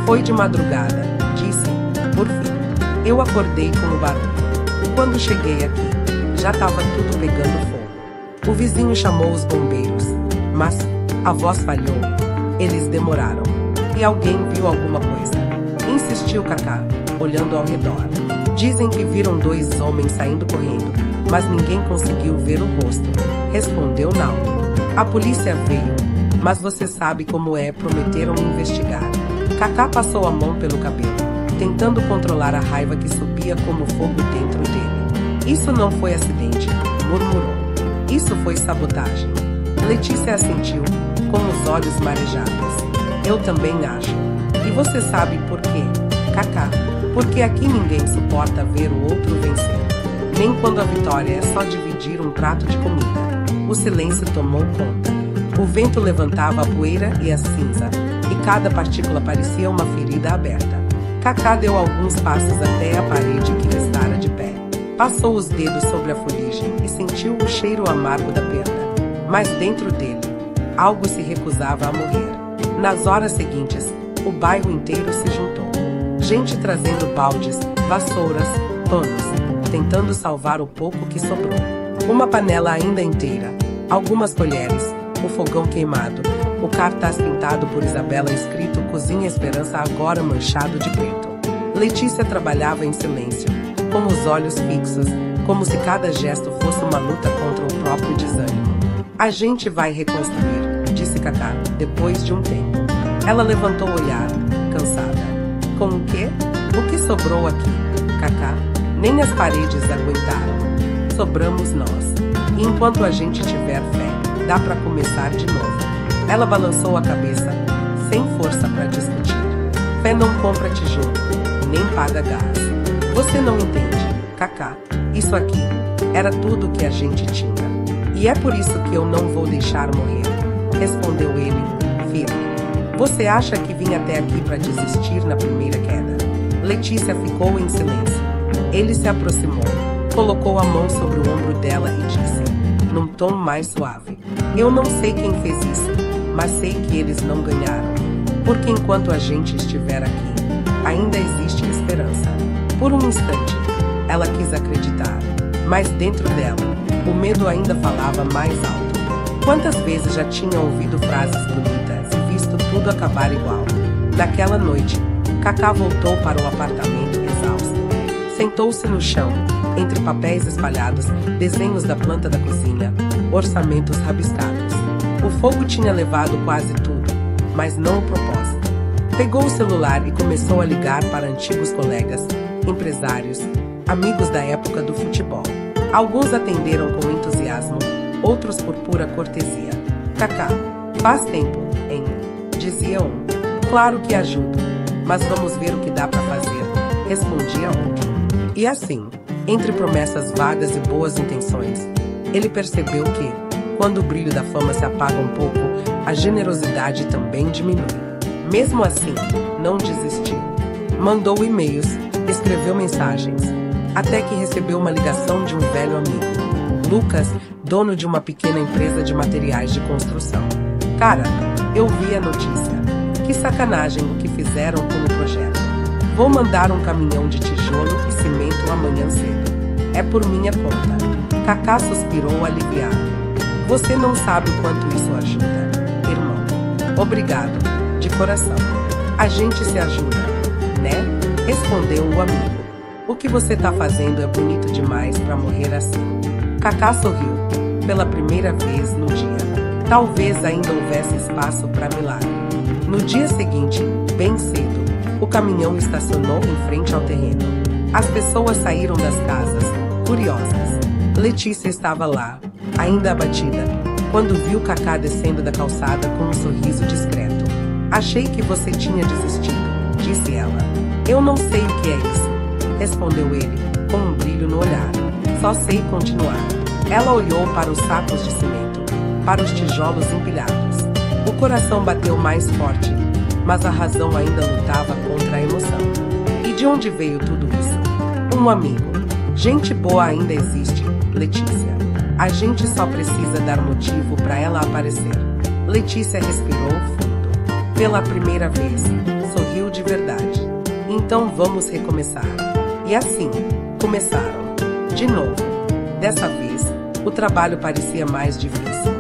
Foi de madrugada, disse, por fim. Eu acordei com o barulho. Quando cheguei aqui, já estava tudo pegando fogo. O vizinho chamou os bombeiros, mas a voz falhou. Eles demoraram. E alguém viu alguma coisa? Insistiu Cacá, olhando ao redor. Dizem que viram 2 homens saindo correndo, mas ninguém conseguiu ver o rosto, respondeu Naldo. A polícia veio, mas você sabe como é, prometeram investigar. Cacá passou a mão pelo cabelo, tentando controlar a raiva que subia como fogo dentro dele. Isso não foi acidente, murmurou. Isso foi sabotagem. Letícia assentiu, com os olhos marejados. Eu também acho. E você sabe por quê, Cacá? Porque aqui ninguém suporta ver o outro vencer. Nem quando a vitória é só dividir um prato de comida. O silêncio tomou conta. O vento levantava a poeira e a cinza, e cada partícula parecia uma ferida aberta. Cacá deu alguns passos até a parede que restara de pé. Passou os dedos sobre a fuligem e sentiu o cheiro amargo da perda. Mas dentro dele, algo se recusava a morrer. Nas horas seguintes, o bairro inteiro se juntou. Gente trazendo baldes, vassouras, panos, tentando salvar o pouco que sobrou. Uma panela ainda inteira, algumas colheres, o fogão queimado, o cartaz pintado por Isabela escrito Cozinha Esperança agora manchado de preto. Letícia trabalhava em silêncio, com os olhos fixos, como se cada gesto fosse uma luta contra o próprio desânimo. A gente vai reconstruir, disse Cacá, depois de um tempo. Ela levantou o olhar, cansada. Com o quê? O que sobrou aqui, Cacá? Nem as paredes aguentaram. Sobramos nós. E enquanto a gente tiver fé, dá para começar de novo. Ela balançou a cabeça, sem força para discutir. Fé não compra tijolo, nem paga gás. Você não entende, Cacá. Isso aqui era tudo que a gente tinha. E é por isso que eu não vou deixar morrer, respondeu ele, firme. Você acha que vim até aqui para desistir na primeira queda? Letícia ficou em silêncio. Ele se aproximou, colocou a mão sobre o ombro dela e disse, num tom mais suave: eu não sei quem fez isso, mas sei que eles não ganharam. Porque enquanto a gente estiver aqui, ainda existe esperança. Por um instante, ela quis acreditar, mas dentro dela, o medo ainda falava mais alto. Quantas vezes já tinha ouvido frases bonitas e visto tudo acabar igual? Naquela noite, Cacá voltou para o apartamento exausto. Sentou-se no chão, entre papéis espalhados, desenhos da planta da cozinha, orçamentos rabiscados. O fogo tinha levado quase tudo, mas não o propósito. Pegou o celular e começou a ligar para antigos colegas, empresários, amigos da época do futebol. Alguns atenderam com entusiasmo, outros por pura cortesia. Cacá, faz tempo, hein? Dizia um. Claro que ajudo, mas vamos ver o que dá para fazer, respondia outro. E assim, entre promessas vagas e boas intenções, ele percebeu que, quando o brilho da fama se apaga um pouco, a generosidade também diminui. Mesmo assim, não desistiu. Mandou e-mails, escreveu mensagens, até que recebeu uma ligação de um velho amigo, Lucas, dono de uma pequena empresa de materiais de construção. Cara, eu vi a notícia. Que sacanagem o que fizeram com o projeto. Vou mandar um caminhão de tijolo e cimento amanhã cedo. É por minha conta. Cacá suspirou aliviado. Você não sabe o quanto isso ajuda, irmão. Obrigado, de coração. A gente se ajuda, né? Respondeu o amigo. O que você tá fazendo é bonito demais para morrer assim. Cacá sorriu, pela primeira vez no dia. Talvez ainda houvesse espaço para milagre. No dia seguinte, bem cedo, o caminhão estacionou em frente ao terreno. As pessoas saíram das casas, curiosas. Letícia estava lá, ainda abatida, quando viu Cacá descendo da calçada com um sorriso discreto. Achei que você tinha desistido, disse ela. Eu não sei o que é isso, respondeu ele, com um brilho no olhar. Só sei continuar. Ela olhou para os sacos de cimento, para os tijolos empilhados. O coração bateu mais forte, mas a razão ainda lutava contra a emoção. E De onde veio tudo isso? Um amigo. Gente boa ainda existe, Letícia. A gente só precisa dar motivo para ela aparecer. Letícia respirou fundo. Pela primeira vez, sorriu de verdade. Então vamos recomeçar. E assim, começaram. De novo. Dessa vez, o trabalho parecia mais difícil.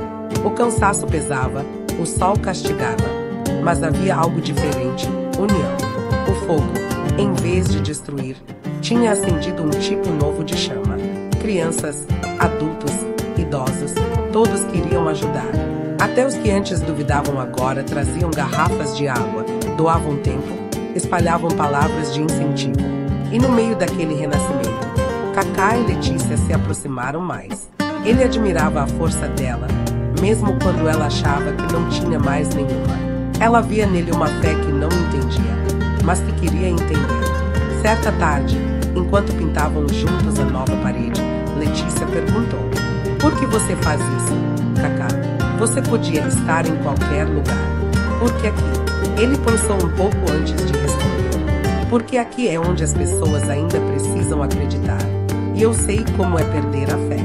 O cansaço pesava, o sol castigava. Mas havia algo diferente, união. O fogo, em vez de destruir, tinha acendido um tipo novo de chama. Crianças, adultos, idosos, todos queriam ajudar. Até os que antes duvidavam agora traziam garrafas de água, doavam tempo, espalhavam palavras de incentivo. E no meio daquele renascimento, Cacá e Letícia se aproximaram mais. Ele admirava a força dela, mesmo quando ela achava que não tinha mais nenhuma. Ela via nele uma fé que não entendia, mas que queria entender. Certa tarde, enquanto pintavam juntos a nova parede, Letícia perguntou: "Por que você faz isso, Cacá? Você podia estar em qualquer lugar. Por que aqui?" Ele pensou um pouco antes de responder. "Porque aqui é onde as pessoas ainda precisam acreditar. E eu sei como é perder a fé."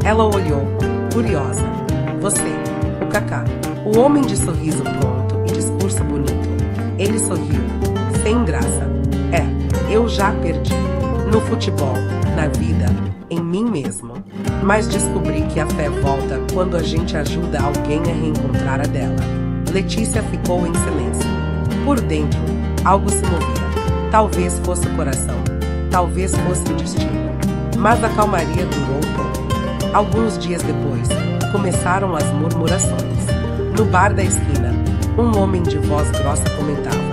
Ela olhou, curiosa. "Você, o Cacá, o homem de sorriso pronto e discurso bonito." Ele sorriu, sem graça. Eu já perdi. No futebol, na vida, em mim mesmo. Mas descobri que a fé volta quando a gente ajuda alguém a reencontrar a dela." Letícia ficou em silêncio. Por dentro, algo se movia. Talvez fosse o coração, talvez fosse o destino. Mas a calmaria durou pouco. Alguns dias depois, começaram as murmurações. No bar da esquina, um homem de voz grossa comentava: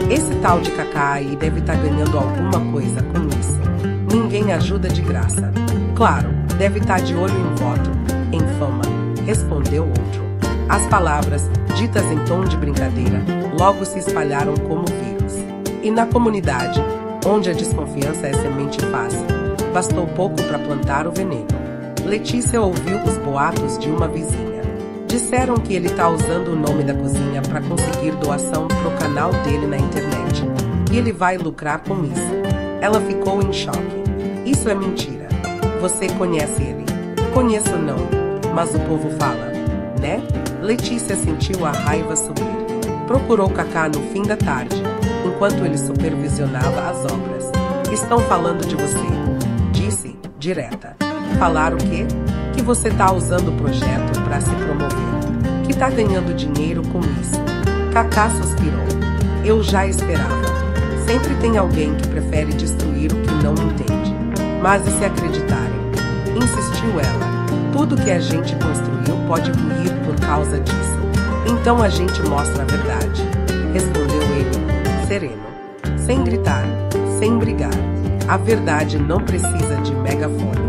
"Esse tal de Cacá aí deve estar ganhando alguma coisa com isso. Ninguém ajuda de graça. Claro, deve estar de olho em voto, em fama", respondeu outro. As palavras, ditas em tom de brincadeira, logo se espalharam como vírus. E na comunidade, onde a desconfiança é semente fácil, bastou pouco para plantar o veneno. Letícia ouviu os boatos de uma vizinha. Disseram que ele tá usando o nome da cozinha para conseguir doação pro canal dele na internet. E ele vai lucrar com isso. Ela ficou em choque. "Isso é mentira. Você conhece ele?" "Conheço não, mas o povo fala, né?" Letícia sentiu a raiva subir. Procurou Cacá no fim da tarde, enquanto ele supervisionava as obras. "Estão falando de você", disse, direta. "Falar o quê?" "Que você tá usando o projeto para se promover. Que tá ganhando dinheiro com isso." Cacá suspirou. "Eu já esperava. Sempre tem alguém que prefere destruir o que não entende. Mas e se acreditarem?" Insistiu ela. "Tudo que a gente construiu pode ruir por causa disso. Então a gente mostra a verdade", respondeu ele, sereno. Sem gritar, sem brigar. A verdade não precisa de megafone.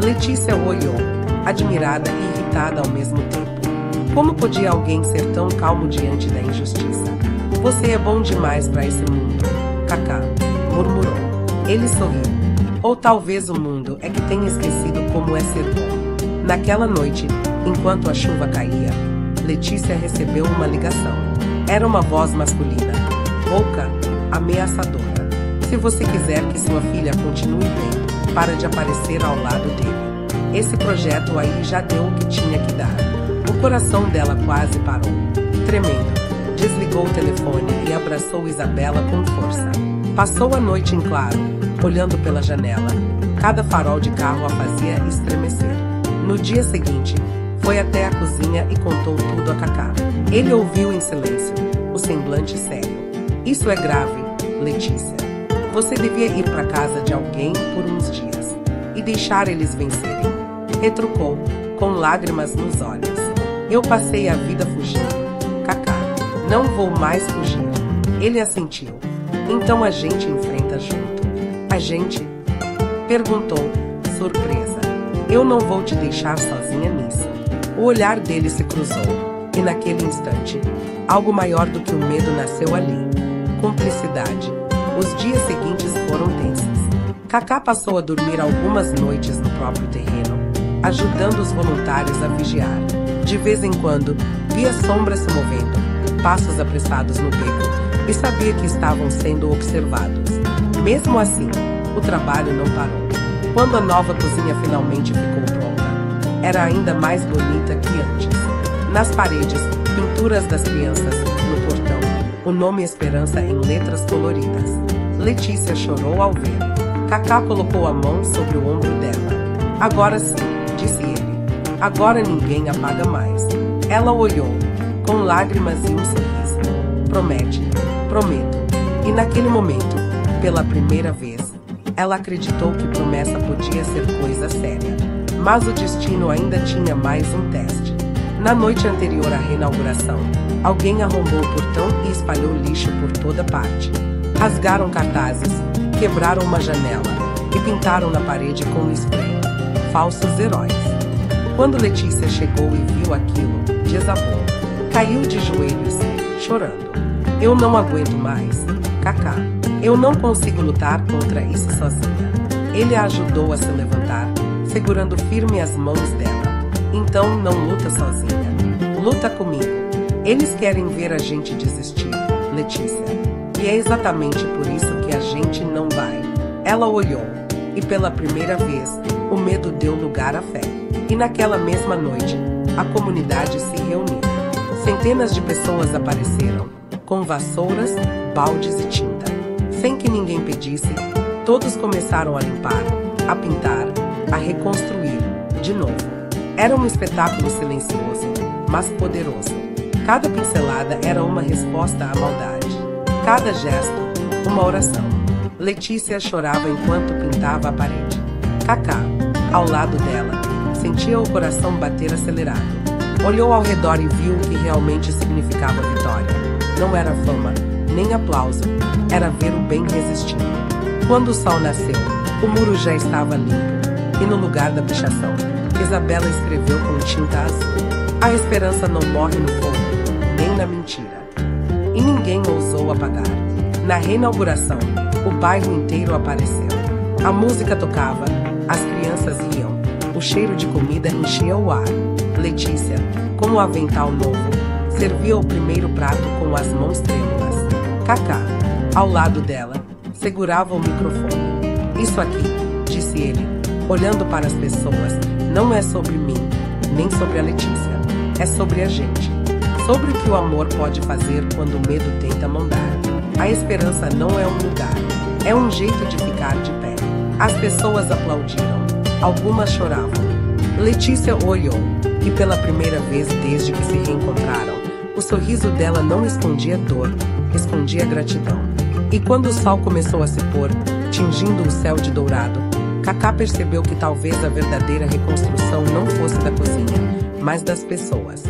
Letícia olhou, admirada e irritada ao mesmo tempo. Como podia alguém ser tão calmo diante da injustiça? "Você é bom demais para esse mundo, Cacá", murmurou. Ele sorriu. Ou talvez o mundo é que tenha esquecido como é ser bom. Naquela noite, enquanto a chuva caía, Letícia recebeu uma ligação. Era uma voz masculina, rouca, ameaçadora. "Se você quiser que sua filha continue bem, para de aparecer ao lado dele. Esse projeto aí já deu o que tinha que dar." O coração dela quase parou. Tremendo, desligou o telefone e abraçou Isabela com força. Passou a noite em claro, olhando pela janela. Cada farol de carro a fazia estremecer. No dia seguinte, foi até a cozinha e contou tudo a Cacá. Ele ouviu em silêncio, o semblante sério. "Isso é grave, Letícia. Você devia ir para casa de alguém por uns dias e deixar eles vencerem", retrucou, com lágrimas nos olhos. "Eu passei a vida fugindo, Cacá. Não vou mais fugir." Ele assentiu. "Então a gente enfrenta junto." "A gente?" perguntou, surpresa. "Eu não vou te deixar sozinha nisso." O olhar dele se cruzou, e naquele instante, algo maior do que o medo nasceu ali. Cumplicidade. Os dias seguintes foram tensos. Cacá passou a dormir algumas noites no próprio terreno, ajudando os voluntários a vigiar. De vez em quando, via sombras se movendo, passos apressados no beco, e sabia que estavam sendo observados. Mesmo assim, o trabalho não parou. Quando a nova cozinha finalmente ficou pronta, era ainda mais bonita que antes. Nas paredes, pinturas das crianças, no portão, o nome Esperança em letras coloridas. Letícia chorou ao ver. Cacá colocou a mão sobre o ombro dela. Agora sim, disse ele. Agora ninguém apaga mais. Ela olhou, com lágrimas e um sorriso. Promete, prometo. E naquele momento, pela primeira vez, ela acreditou que promessa podia ser coisa séria. Mas o destino ainda tinha mais um teste. Na noite anterior à reinauguração, alguém arrombou o portão e espalhou lixo por toda parte. Rasgaram cartazes, quebraram uma janela e pintaram na parede com spray. Falsos heróis. Quando Letícia chegou e viu aquilo, desabou. Caiu de joelhos, chorando. Eu não aguento mais, Cacá. Eu não consigo lutar contra isso sozinha. Ele a ajudou a se levantar, segurando firme as mãos dela. Então não luta sozinha. Luta comigo. Eles querem ver a gente desistir, Letícia. E é exatamente por isso que a gente não vai. Ela olhou, e pela primeira vez, o medo deu lugar à fé. E naquela mesma noite, a comunidade se reuniu. Centenas de pessoas apareceram, com vassouras, baldes e tinta. Sem que ninguém pedisse, todos começaram a limpar, a pintar, a reconstruir, de novo. Era um espetáculo silencioso, mas poderoso. Cada pincelada era uma resposta à maldade. Cada gesto, uma oração. Letícia chorava enquanto pintava a parede. Cacá, ao lado dela, sentia o coração bater acelerado. Olhou ao redor e viu o que realmente significava vitória. Não era fama, nem aplauso, era ver o bem resistindo. Quando o sol nasceu, o muro já estava limpo, e no lugar da pichação, Isabela escreveu com tinta azul: a esperança não morre no fogo, nem na mentira. E ninguém ousou apagar. Na reinauguração, o bairro inteiro apareceu. A música tocava, as crianças riam, o cheiro de comida enchia o ar. Letícia, com o avental novo, servia o primeiro prato com as mãos trêmulas. Cacá, ao lado dela, segurava o microfone. Isso aqui, disse ele, olhando para as pessoas, não é sobre mim, nem sobre a Letícia. É sobre a gente. Sobre o que o amor pode fazer quando o medo tenta mandar. A esperança não é um lugar, é um jeito de ficar de pé. As pessoas aplaudiram, algumas choravam. Letícia olhou, e pela primeira vez desde que se reencontraram, o sorriso dela não escondia dor, escondia gratidão. E quando o sol começou a se pôr, tingindo o céu de dourado, Cacá percebeu que talvez a verdadeira reconstrução não fosse da cozinha, mas das pessoas.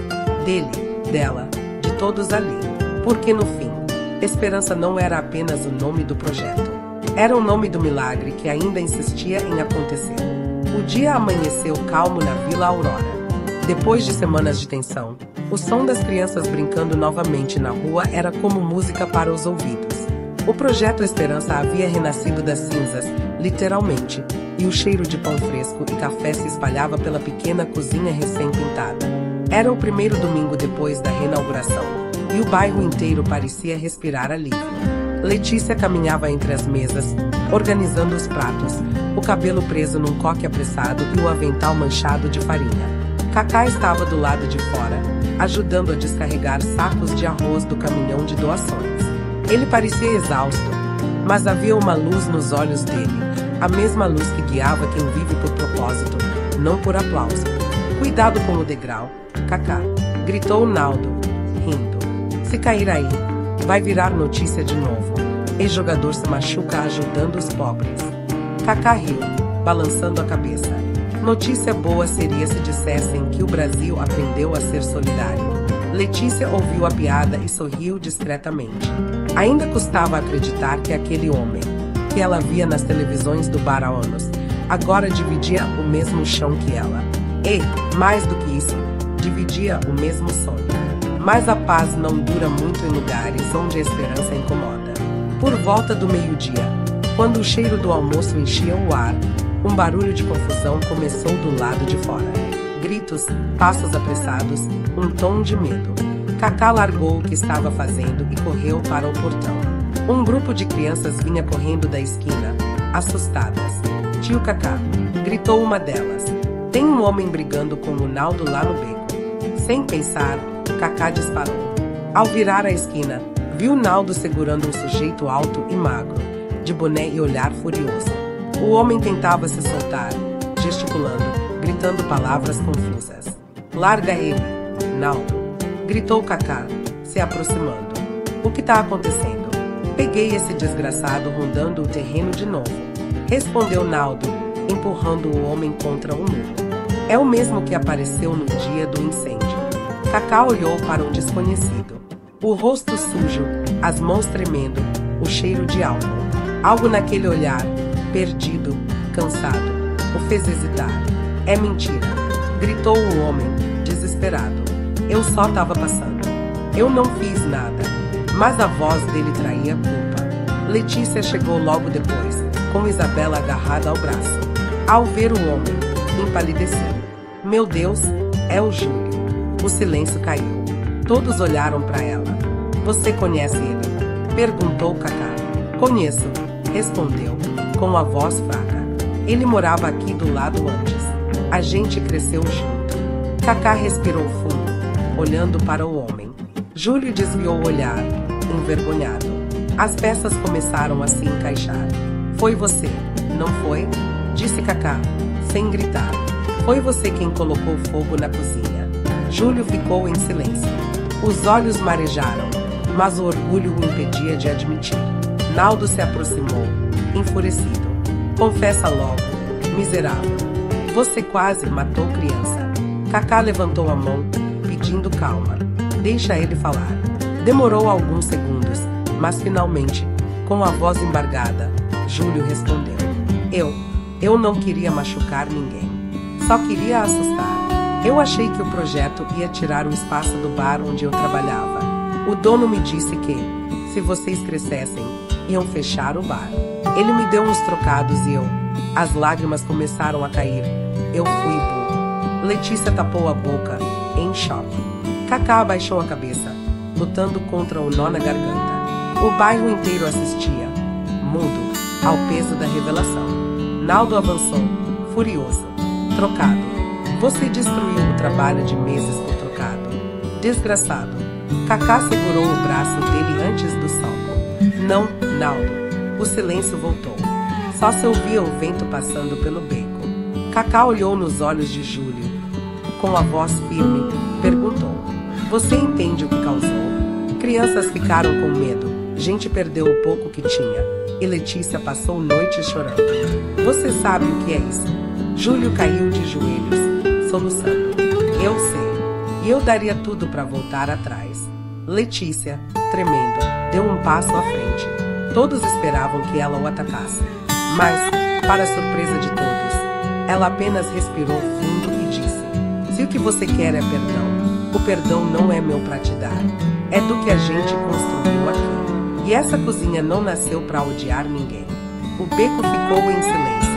Dele, dela, de todos ali. Porque no fim, esperança não era apenas o nome do projeto. Era o nome do milagre que ainda insistia em acontecer. O dia amanheceu calmo na Vila Aurora. Depois de semanas de tensão, o som das crianças brincando novamente na rua era como música para os ouvidos. O projeto Esperança havia renascido das cinzas, literalmente, e o cheiro de pão fresco e café se espalhava pela pequena cozinha recém-pintada. Era o primeiro domingo depois da reinauguração, e o bairro inteiro parecia respirar alívio. Letícia caminhava entre as mesas, organizando os pratos, o cabelo preso num coque apressado e o avental manchado de farinha. Cacá estava do lado de fora, ajudando a descarregar sacos de arroz do caminhão de doações. Ele parecia exausto, mas havia uma luz nos olhos dele, a mesma luz que guiava quem vive por propósito, não por aplauso. Cuidado com o degrau, Cacá, gritou Naldo, rindo. Se cair aí, vai virar notícia de novo. Ex-jogador se machuca ajudando os pobres. Cacá riu, balançando a cabeça. Notícia boa seria se dissessem que o Brasil aprendeu a ser solidário. Letícia ouviu a piada e sorriu discretamente. Ainda custava acreditar que aquele homem, que ela via nas televisões do bar há anos, agora dividia o mesmo chão que ela. E, mais do que isso, dividia o mesmo sonho. Mas a paz não dura muito em lugares onde a esperança incomoda. Por volta do meio-dia, quando o cheiro do almoço enchia o ar, um barulho de confusão começou do lado de fora. Gritos, passos apressados, um tom de medo. Cacá largou o que estava fazendo e correu para o portão. Um grupo de crianças vinha correndo da esquina, assustadas. Tio Cacá, gritou uma delas. Tem um homem brigando com o Naldo lá no beco. Sem pensar, Cacá disparou. Ao virar a esquina, viu Naldo segurando um sujeito alto e magro, de boné e olhar furioso. O homem tentava se soltar, gesticulando, gritando palavras confusas. Larga ele, Naldo, gritou Cacá, se aproximando. O que tá acontecendo? Peguei esse desgraçado rondando o terreno de novo, respondeu Naldo, empurrando o homem contra o muro. É o mesmo que apareceu no dia do incêndio. Cacá olhou para o desconhecido. O rosto sujo, as mãos tremendo, o cheiro de álcool. Algo naquele olhar, perdido, cansado, o fez hesitar. É mentira, gritou o homem, desesperado. Eu só tava passando. Eu não fiz nada, mas a voz dele traía culpa. Letícia chegou logo depois, com Isabela agarrada ao braço. Ao ver o homem, empalideceu. Meu Deus, é o Júlio. O silêncio caiu. Todos olharam para ela. Você conhece ele? Perguntou Cacá. Conheço, respondeu, com a voz fraca. Ele morava aqui do lado antes. A gente cresceu junto. Cacá respirou fundo, olhando para o homem. Júlio desviou o olhar, envergonhado. As peças começaram a se encaixar. Foi você, não foi? Disse Cacá, sem gritar. Foi você quem colocou fogo na cozinha. Júlio ficou em silêncio. Os olhos marejaram, mas o orgulho o impedia de admitir. Naldo se aproximou, enfurecido. Confessa logo, miserável. Você quase matou criança. Cacá levantou a mão, pedindo calma. Deixa ele falar. Demorou alguns segundos, mas finalmente, com a voz embargada, Júlio respondeu. Eu não queria machucar ninguém. Só queria assustar. Eu achei que o projeto ia tirar o espaço do bar onde eu trabalhava. O dono me disse que, se vocês crescessem, iam fechar o bar. Ele me deu uns trocados e as lágrimas começaram a cair. Eu fui burro. Letícia tapou a boca, em choque. Cacá abaixou a cabeça, lutando contra o nó na garganta. O bairro inteiro assistia, mudo, ao peso da revelação. Naldo avançou, furioso. Trocado. Você destruiu o trabalho de meses por trocado. Desgraçado. Cacá segurou o braço dele antes do soco. Não, Naldo. O silêncio voltou. Só se ouvia o vento passando pelo beco. Cacá olhou nos olhos de Júlio. Com a voz firme, perguntou. Você entende o que causou? Crianças ficaram com medo. Gente perdeu o pouco que tinha. E Letícia passou noites chorando. Você sabe o que é isso? Júlio caiu de joelhos, soluçando. Eu sei. E eu daria tudo para voltar atrás. Letícia, tremendo, deu um passo à frente. Todos esperavam que ela o atacasse. Mas, para surpresa de todos, ela apenas respirou fundo e disse: se o que você quer é perdão, o perdão não é meu para te dar. É do que a gente construiu aqui. E essa cozinha não nasceu para odiar ninguém. O beco ficou em silêncio.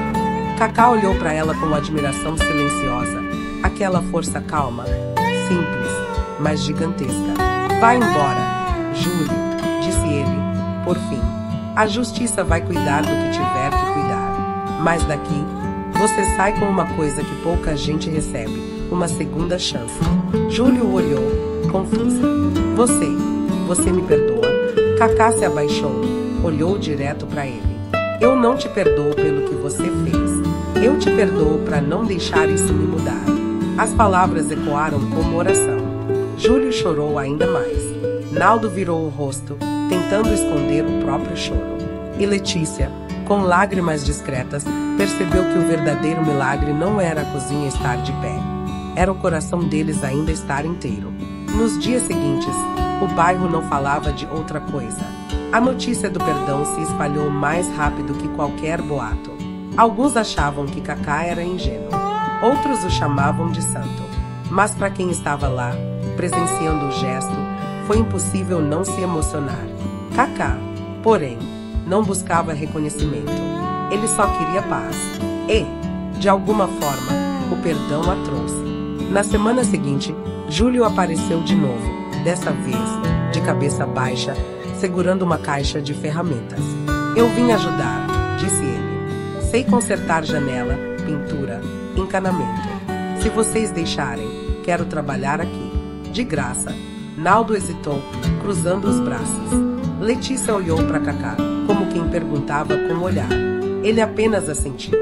Cacá olhou para ela com admiração silenciosa. Aquela força calma, simples, mas gigantesca. Vai embora, Júlio, disse ele, por fim. A justiça vai cuidar do que tiver que cuidar. Mas daqui, você sai com uma coisa que pouca gente recebe, uma segunda chance. Júlio olhou, confuso. Você me perdoa? Cacá se abaixou, olhou direto para ele. Eu não te perdoo pelo que você fez. Eu te perdoo para não deixar isso me mudar. As palavras ecoaram como oração. Júlio chorou ainda mais. Naldo virou o rosto, tentando esconder o próprio choro. E Letícia, com lágrimas discretas, percebeu que o verdadeiro milagre não era a cozinha estar de pé. Era o coração deles ainda estar inteiro. Nos dias seguintes, o bairro não falava de outra coisa. A notícia do perdão se espalhou mais rápido que qualquer boato. Alguns achavam que Cacá era ingênuo. Outros o chamavam de santo. Mas para quem estava lá, presenciando o gesto, foi impossível não se emocionar. Cacá, porém, não buscava reconhecimento. Ele só queria paz. E, de alguma forma, o perdão a trouxe. Na semana seguinte, Júlio apareceu de novo, dessa vez, de cabeça baixa, segurando uma caixa de ferramentas. Eu vim ajudar, disse ele. Sei consertar janela, pintura, encanamento. Se vocês deixarem, quero trabalhar aqui. De graça. Naldo hesitou, cruzando os braços. Letícia olhou para Cacá, como quem perguntava com o olhar. Ele apenas assentiu.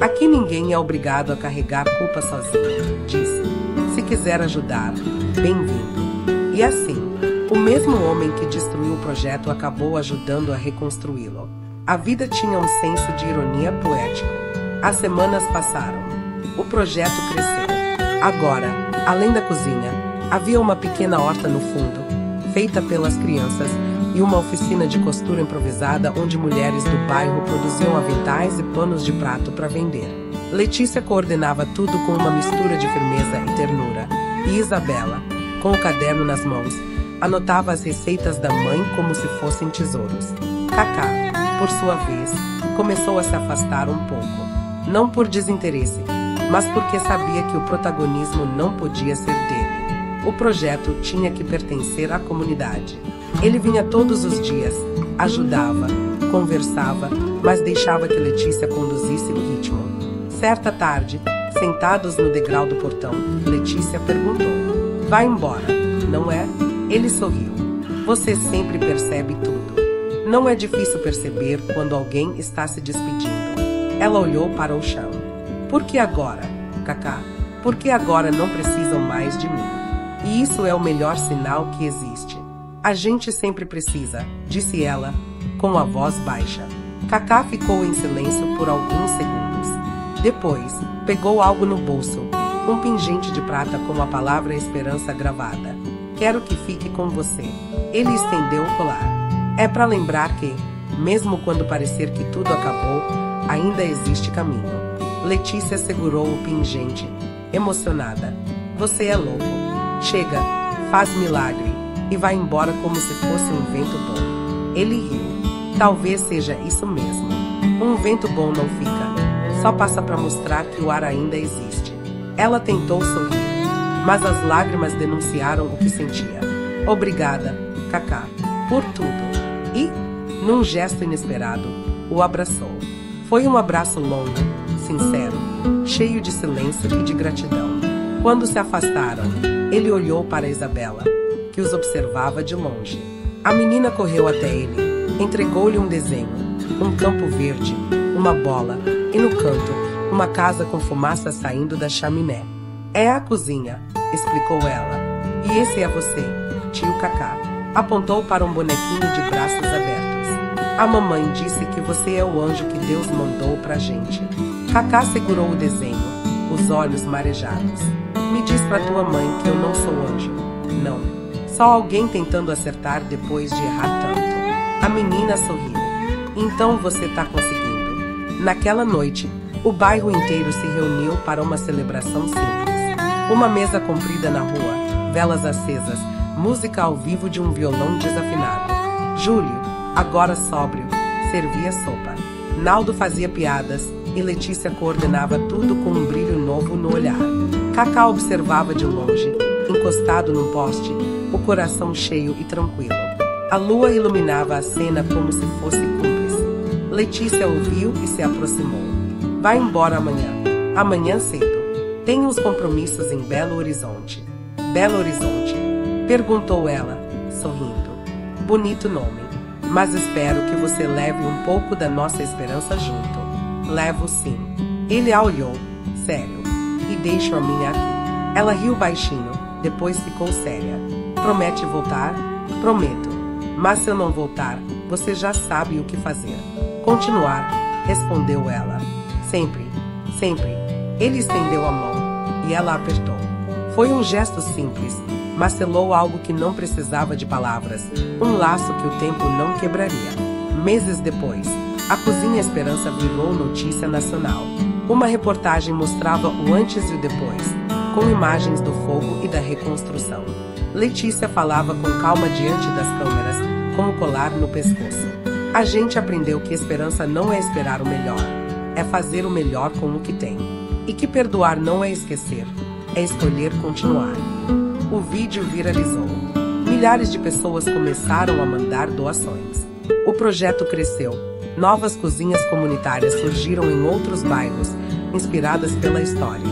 Aqui ninguém é obrigado a carregar culpa sozinho, disse. Se quiser ajudar, bem-vindo. E assim, o mesmo homem que destruiu o projeto acabou ajudando a reconstruí-lo. A vida tinha um senso de ironia poético. As semanas passaram. O projeto cresceu. Agora, além da cozinha, havia uma pequena horta no fundo, feita pelas crianças, e uma oficina de costura improvisada onde mulheres do bairro produziam aventais e panos de prato para vender. Letícia coordenava tudo com uma mistura de firmeza e ternura, e Isabela, com o caderno nas mãos, anotava as receitas da mãe como se fossem tesouros. Cacá, por sua vez, começou a se afastar um pouco, não por desinteresse, mas porque sabia que o protagonismo não podia ser dele. O projeto tinha que pertencer à comunidade. Ele vinha todos os dias, ajudava, conversava, mas deixava que Letícia conduzisse o ritmo. Certa tarde, sentados no degrau do portão, Letícia perguntou: vai embora, não é? Ele sorriu. Você sempre percebe tudo. Não é difícil perceber quando alguém está se despedindo. Ela olhou para o chão. Por que agora, Cacá? Por que agora não precisam mais de mim? E isso é o melhor sinal que existe. A gente sempre precisa, disse ela, com a voz baixa. Cacá ficou em silêncio por alguns segundos. Depois, pegou algo no bolso, um pingente de prata com a palavra esperança gravada. Quero que fique com você. Ele estendeu o colar. É para lembrar que, mesmo quando parecer que tudo acabou, ainda existe caminho. Letícia segurou o pingente, emocionada. Você é louco. Chega, faz milagre, e vai embora como se fosse um vento bom. Ele riu. Talvez seja isso mesmo. Um vento bom não fica, só passa para mostrar que o ar ainda existe. Ela tentou sorrir, mas as lágrimas denunciaram o que sentia. Obrigada, Cacá, por tudo. E, num gesto inesperado, o abraçou. Foi um abraço longo, sincero, cheio de silêncio e de gratidão. Quando se afastaram, ele olhou para Isabela, que os observava de longe. A menina correu até ele, entregou-lhe um desenho, um campo verde, uma bola, e no canto, uma casa com fumaça saindo da chaminé. É a cozinha, explicou ela. E esse é você, tio Cacá. Apontou para um bonequinho de braços abertos. A mamãe disse que você é o anjo que Deus mandou pra gente. Cacá segurou o desenho, os olhos marejados. Me diz pra tua mãe que eu não sou anjo. Não. Só alguém tentando acertar depois de errar tanto. A menina sorriu. Então você tá conseguindo. Naquela noite, o bairro inteiro se reuniu para uma celebração simples. Uma mesa comprida na rua, velas acesas, música ao vivo de um violão desafinado. Júlio, agora sóbrio, servia sopa. Naldo fazia piadas e Letícia coordenava tudo com um brilho novo no olhar. Cacá observava de longe, encostado num poste, o coração cheio e tranquilo. A lua iluminava a cena como se fosse cúmplice. Letícia ouviu e se aproximou. Vai embora amanhã. Amanhã cedo. Tem uns compromissos em Belo Horizonte. Belo Horizonte? Perguntou ela, sorrindo. Bonito nome. Mas espero que você leve um pouco da nossa esperança junto. Levo sim. Ele a olhou, sério. E deixo a minha aqui. Ela riu baixinho, depois ficou séria. Promete voltar? Prometo. Mas se eu não voltar, você já sabe o que fazer. Continuar, respondeu ela. Sempre, sempre. Ele estendeu a mão, e ela apertou. Foi um gesto simples, mas selou algo que não precisava de palavras, um laço que o tempo não quebraria. Meses depois, a Cozinha Esperança virou notícia nacional. Uma reportagem mostrava o antes e o depois, com imagens do fogo e da reconstrução. Letícia falava com calma diante das câmeras, com o colar no pescoço. A gente aprendeu que esperança não é esperar o melhor, é fazer o melhor com o que tem. E que perdoar não é esquecer, é escolher continuar. O vídeo viralizou. Milhares Milhares de pessoas começaram a mandar doações. O projeto cresceu. Novas cozinhas comunitárias surgiram em outros bairros, inspiradas pela história.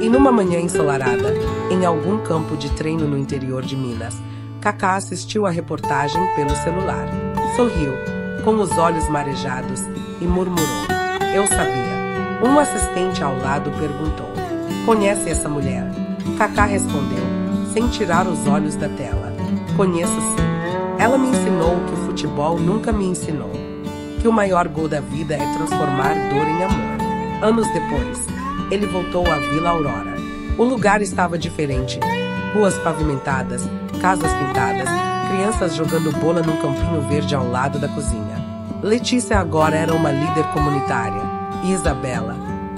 E numa manhã ensolarada, em algum campo de treino no interior de Minas, Cacá assistiu à reportagem pelo celular. Sorriu, com os olhos marejados, e murmurou: "Eu sabia." Um assistente ao lado perguntou: "Conhece essa mulher?" Cacá respondeu, sem tirar os olhos da tela: "Conheço sim. Ela me ensinou o que o futebol nunca me ensinou. Que o maior gol da vida é transformar dor em amor." Anos depois, ele voltou à Vila Aurora. O lugar estava diferente. Ruas pavimentadas, casas pintadas, crianças jogando bola num campinho verde ao lado da cozinha. Letícia agora era uma líder comunitária, e Isabela,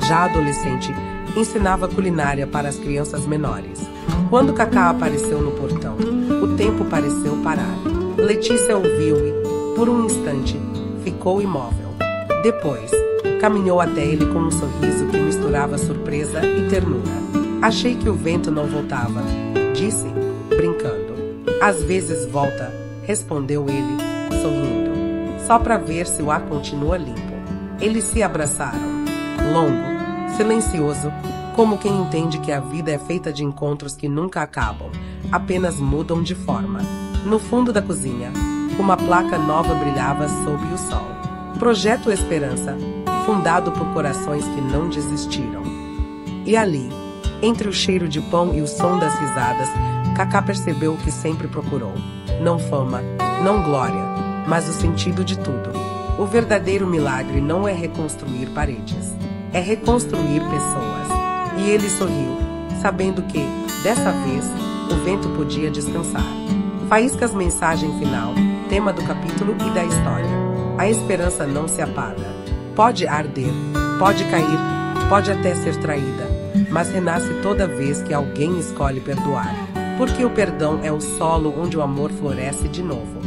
já adolescente, ensinava culinária para as crianças menores. Quando Cacá apareceu no portão, o tempo pareceu parar. Letícia ouviu e, por um instante, ficou imóvel. Depois, caminhou até ele com um sorriso que misturava surpresa e ternura. "Achei que o vento não voltava", disse, brincando. "Às vezes volta", respondeu ele, sorrindo. "Só para ver se o ar continua limpo." Eles se abraçaram. Longo, silencioso, como quem entende que a vida é feita de encontros que nunca acabam, apenas mudam de forma. No fundo da cozinha, uma placa nova brilhava sob o sol. Projeto Esperança, fundado por corações que não desistiram. E ali, entre o cheiro de pão e o som das risadas, Cacá percebeu o que sempre procurou: não fama, não glória, mas o sentido de tudo. O verdadeiro milagre não é reconstruir paredes, é reconstruir pessoas. E ele sorriu, sabendo que, dessa vez, o vento podia descansar. Faíscas, mensagem final, tema do capítulo e da história. A esperança não se apaga. Pode arder, pode cair, pode até ser traída, mas renasce toda vez que alguém escolhe perdoar. Porque o perdão é o solo onde o amor floresce de novo.